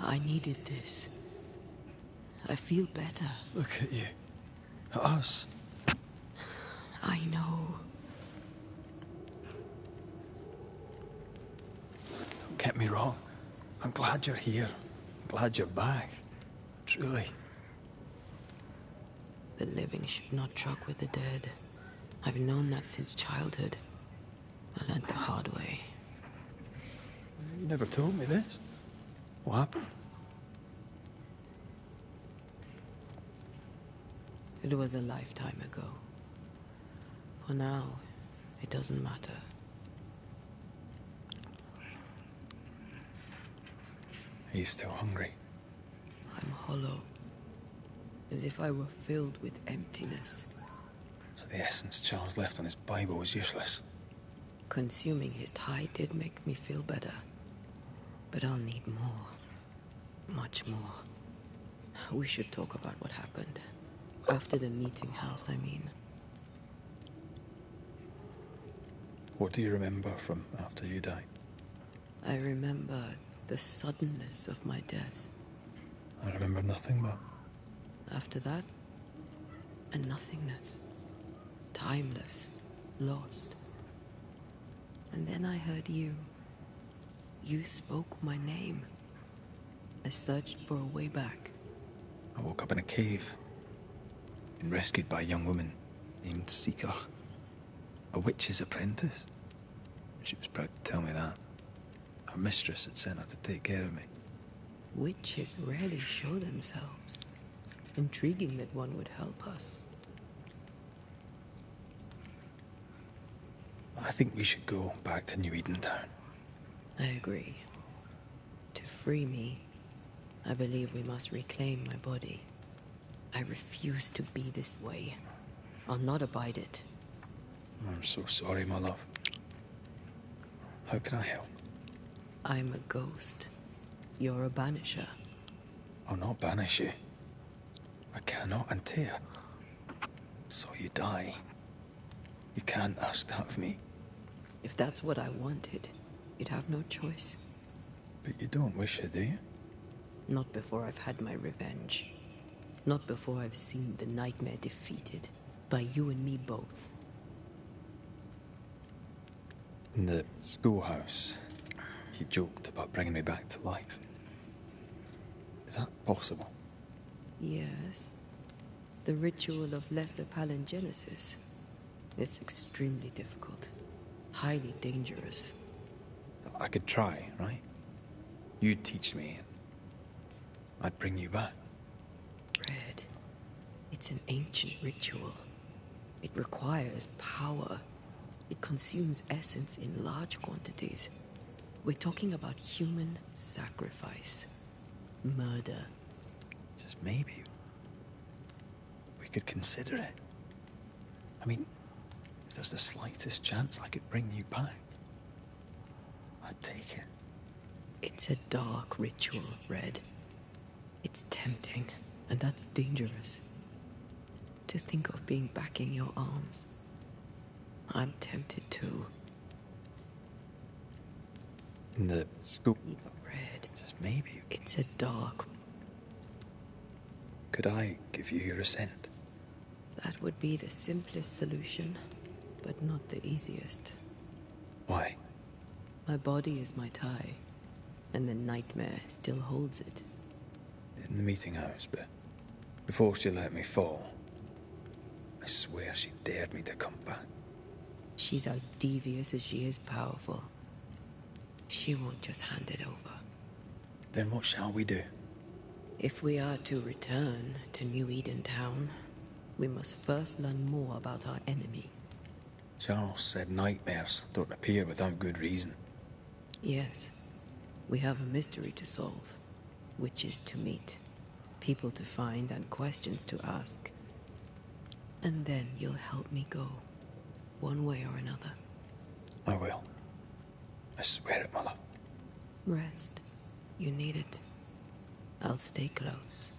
I needed this. I feel better. Look at you. At us. I know. Don't get me wrong. I'm glad you're here. I'm glad you're back. Truly. The living should not truck with the dead. I've known that since childhood. I learned the hard way. You never told me this. What happened? It was a lifetime ago. For now, it doesn't matter. Are you still hungry? I'm hollow. As if I were filled with emptiness. So the essence Charles left on his Bible was useless. Consuming his tie did make me feel better. But I'll need more. Much more. We should talk about what happened. After the meeting house, I mean. What do you remember from after you died? I remember the suddenness of my death. I remember nothing but... After that, a nothingness. Timeless. Lost. And then I heard you. You spoke my name. I searched for a way back. I woke up in a cave. Been rescued by a young woman. named Seeker. A witch's apprentice. She was proud to tell me that. Her mistress had sent her to take care of me. Witches rarely show themselves. Intriguing that one would help us. I think we should go back to New Eden Town. I agree. To free me, I believe we must reclaim my body. I refuse to be this way. I'll not abide it. I'm so sorry, my love. How can I help? I'm a ghost. You're a banisher. I'll not banish you. I cannot untear. So you die. You can't ask that of me. If that's what I wanted, you'd have no choice. But you don't wish it, do you? Not before I've had my revenge. Not before I've seen the nightmare defeated. By you and me both. In the schoolhouse, he joked about bringing me back to life. Is that possible? Yes. The ritual of lesser palingenesis. It's extremely difficult. Highly dangerous. I could try, right? You'd teach me, and I'd bring you back. Red. It's an ancient ritual. It requires power. It consumes essence in large quantities. We're talking about human sacrifice. Murder. Just maybe. We could consider it. I mean, if there's the slightest chance I could bring you back, I'd take it. It's a dark ritual, Red. It's tempting, and that's dangerous. To think of being back in your arms. I'm tempted too. In the school... Red. Just maybe. It's a dark... Could I give you your assent? That would be the simplest solution, but not the easiest. Why? My body is my tie, and the nightmare still holds it. In the meeting house, but before she let me fall, I swear she dared me to come back. She's as devious as she is powerful. She won't just hand it over. Then what shall we do? If we are to return to New Eden Town, we must first learn more about our enemy. Charles said nightmares don't appear without good reason. Yes. We have a mystery to solve. Witches to meet. People to find and questions to ask. And then you'll help me go. One way or another. I will. I swear it, my love. Rest. You need it. I'll stay close.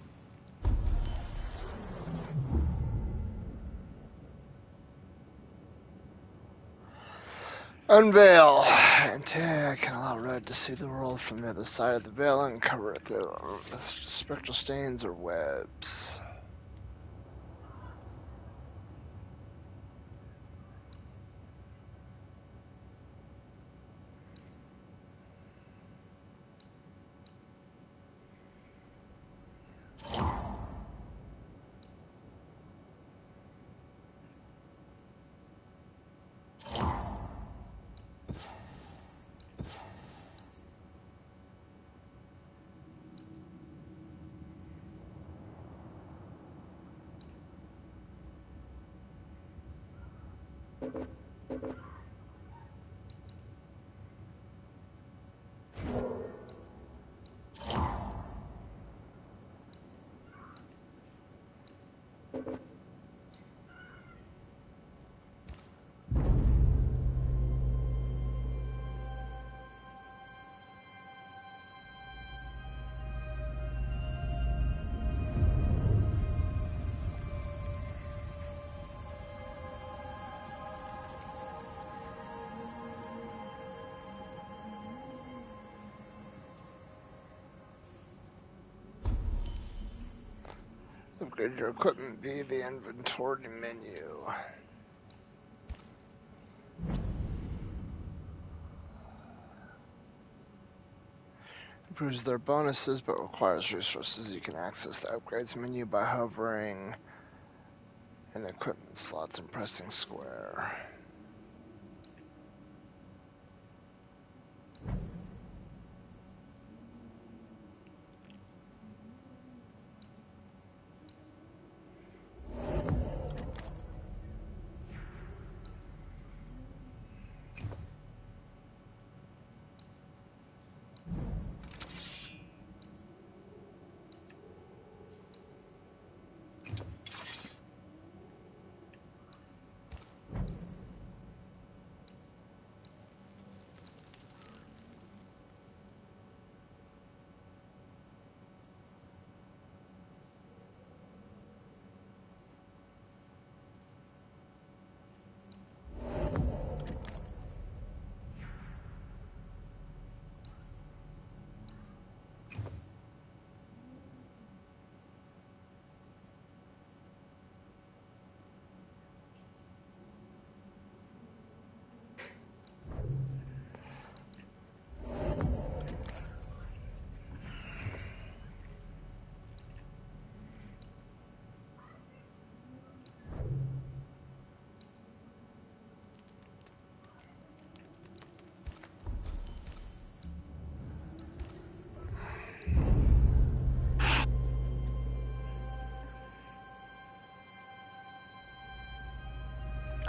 Unveil. Antea can allow Red to see the world from the other side of the veil and cover it with spectral stains or webs. Upgrade your equipment via the inventory menu. Improves their bonuses but requires resources. You can access the upgrades menu by hovering And equipment slots and pressing square.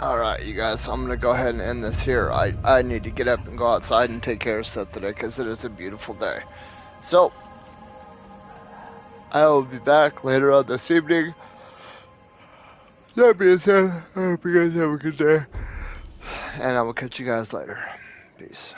Alright, you guys, I'm going to go ahead and end this here. I need to get up and go outside and take care of stuff today because it is a beautiful day. So, I will be back later on this evening. That being said, I hope you guys have a good day. And I will catch you guys later. Peace.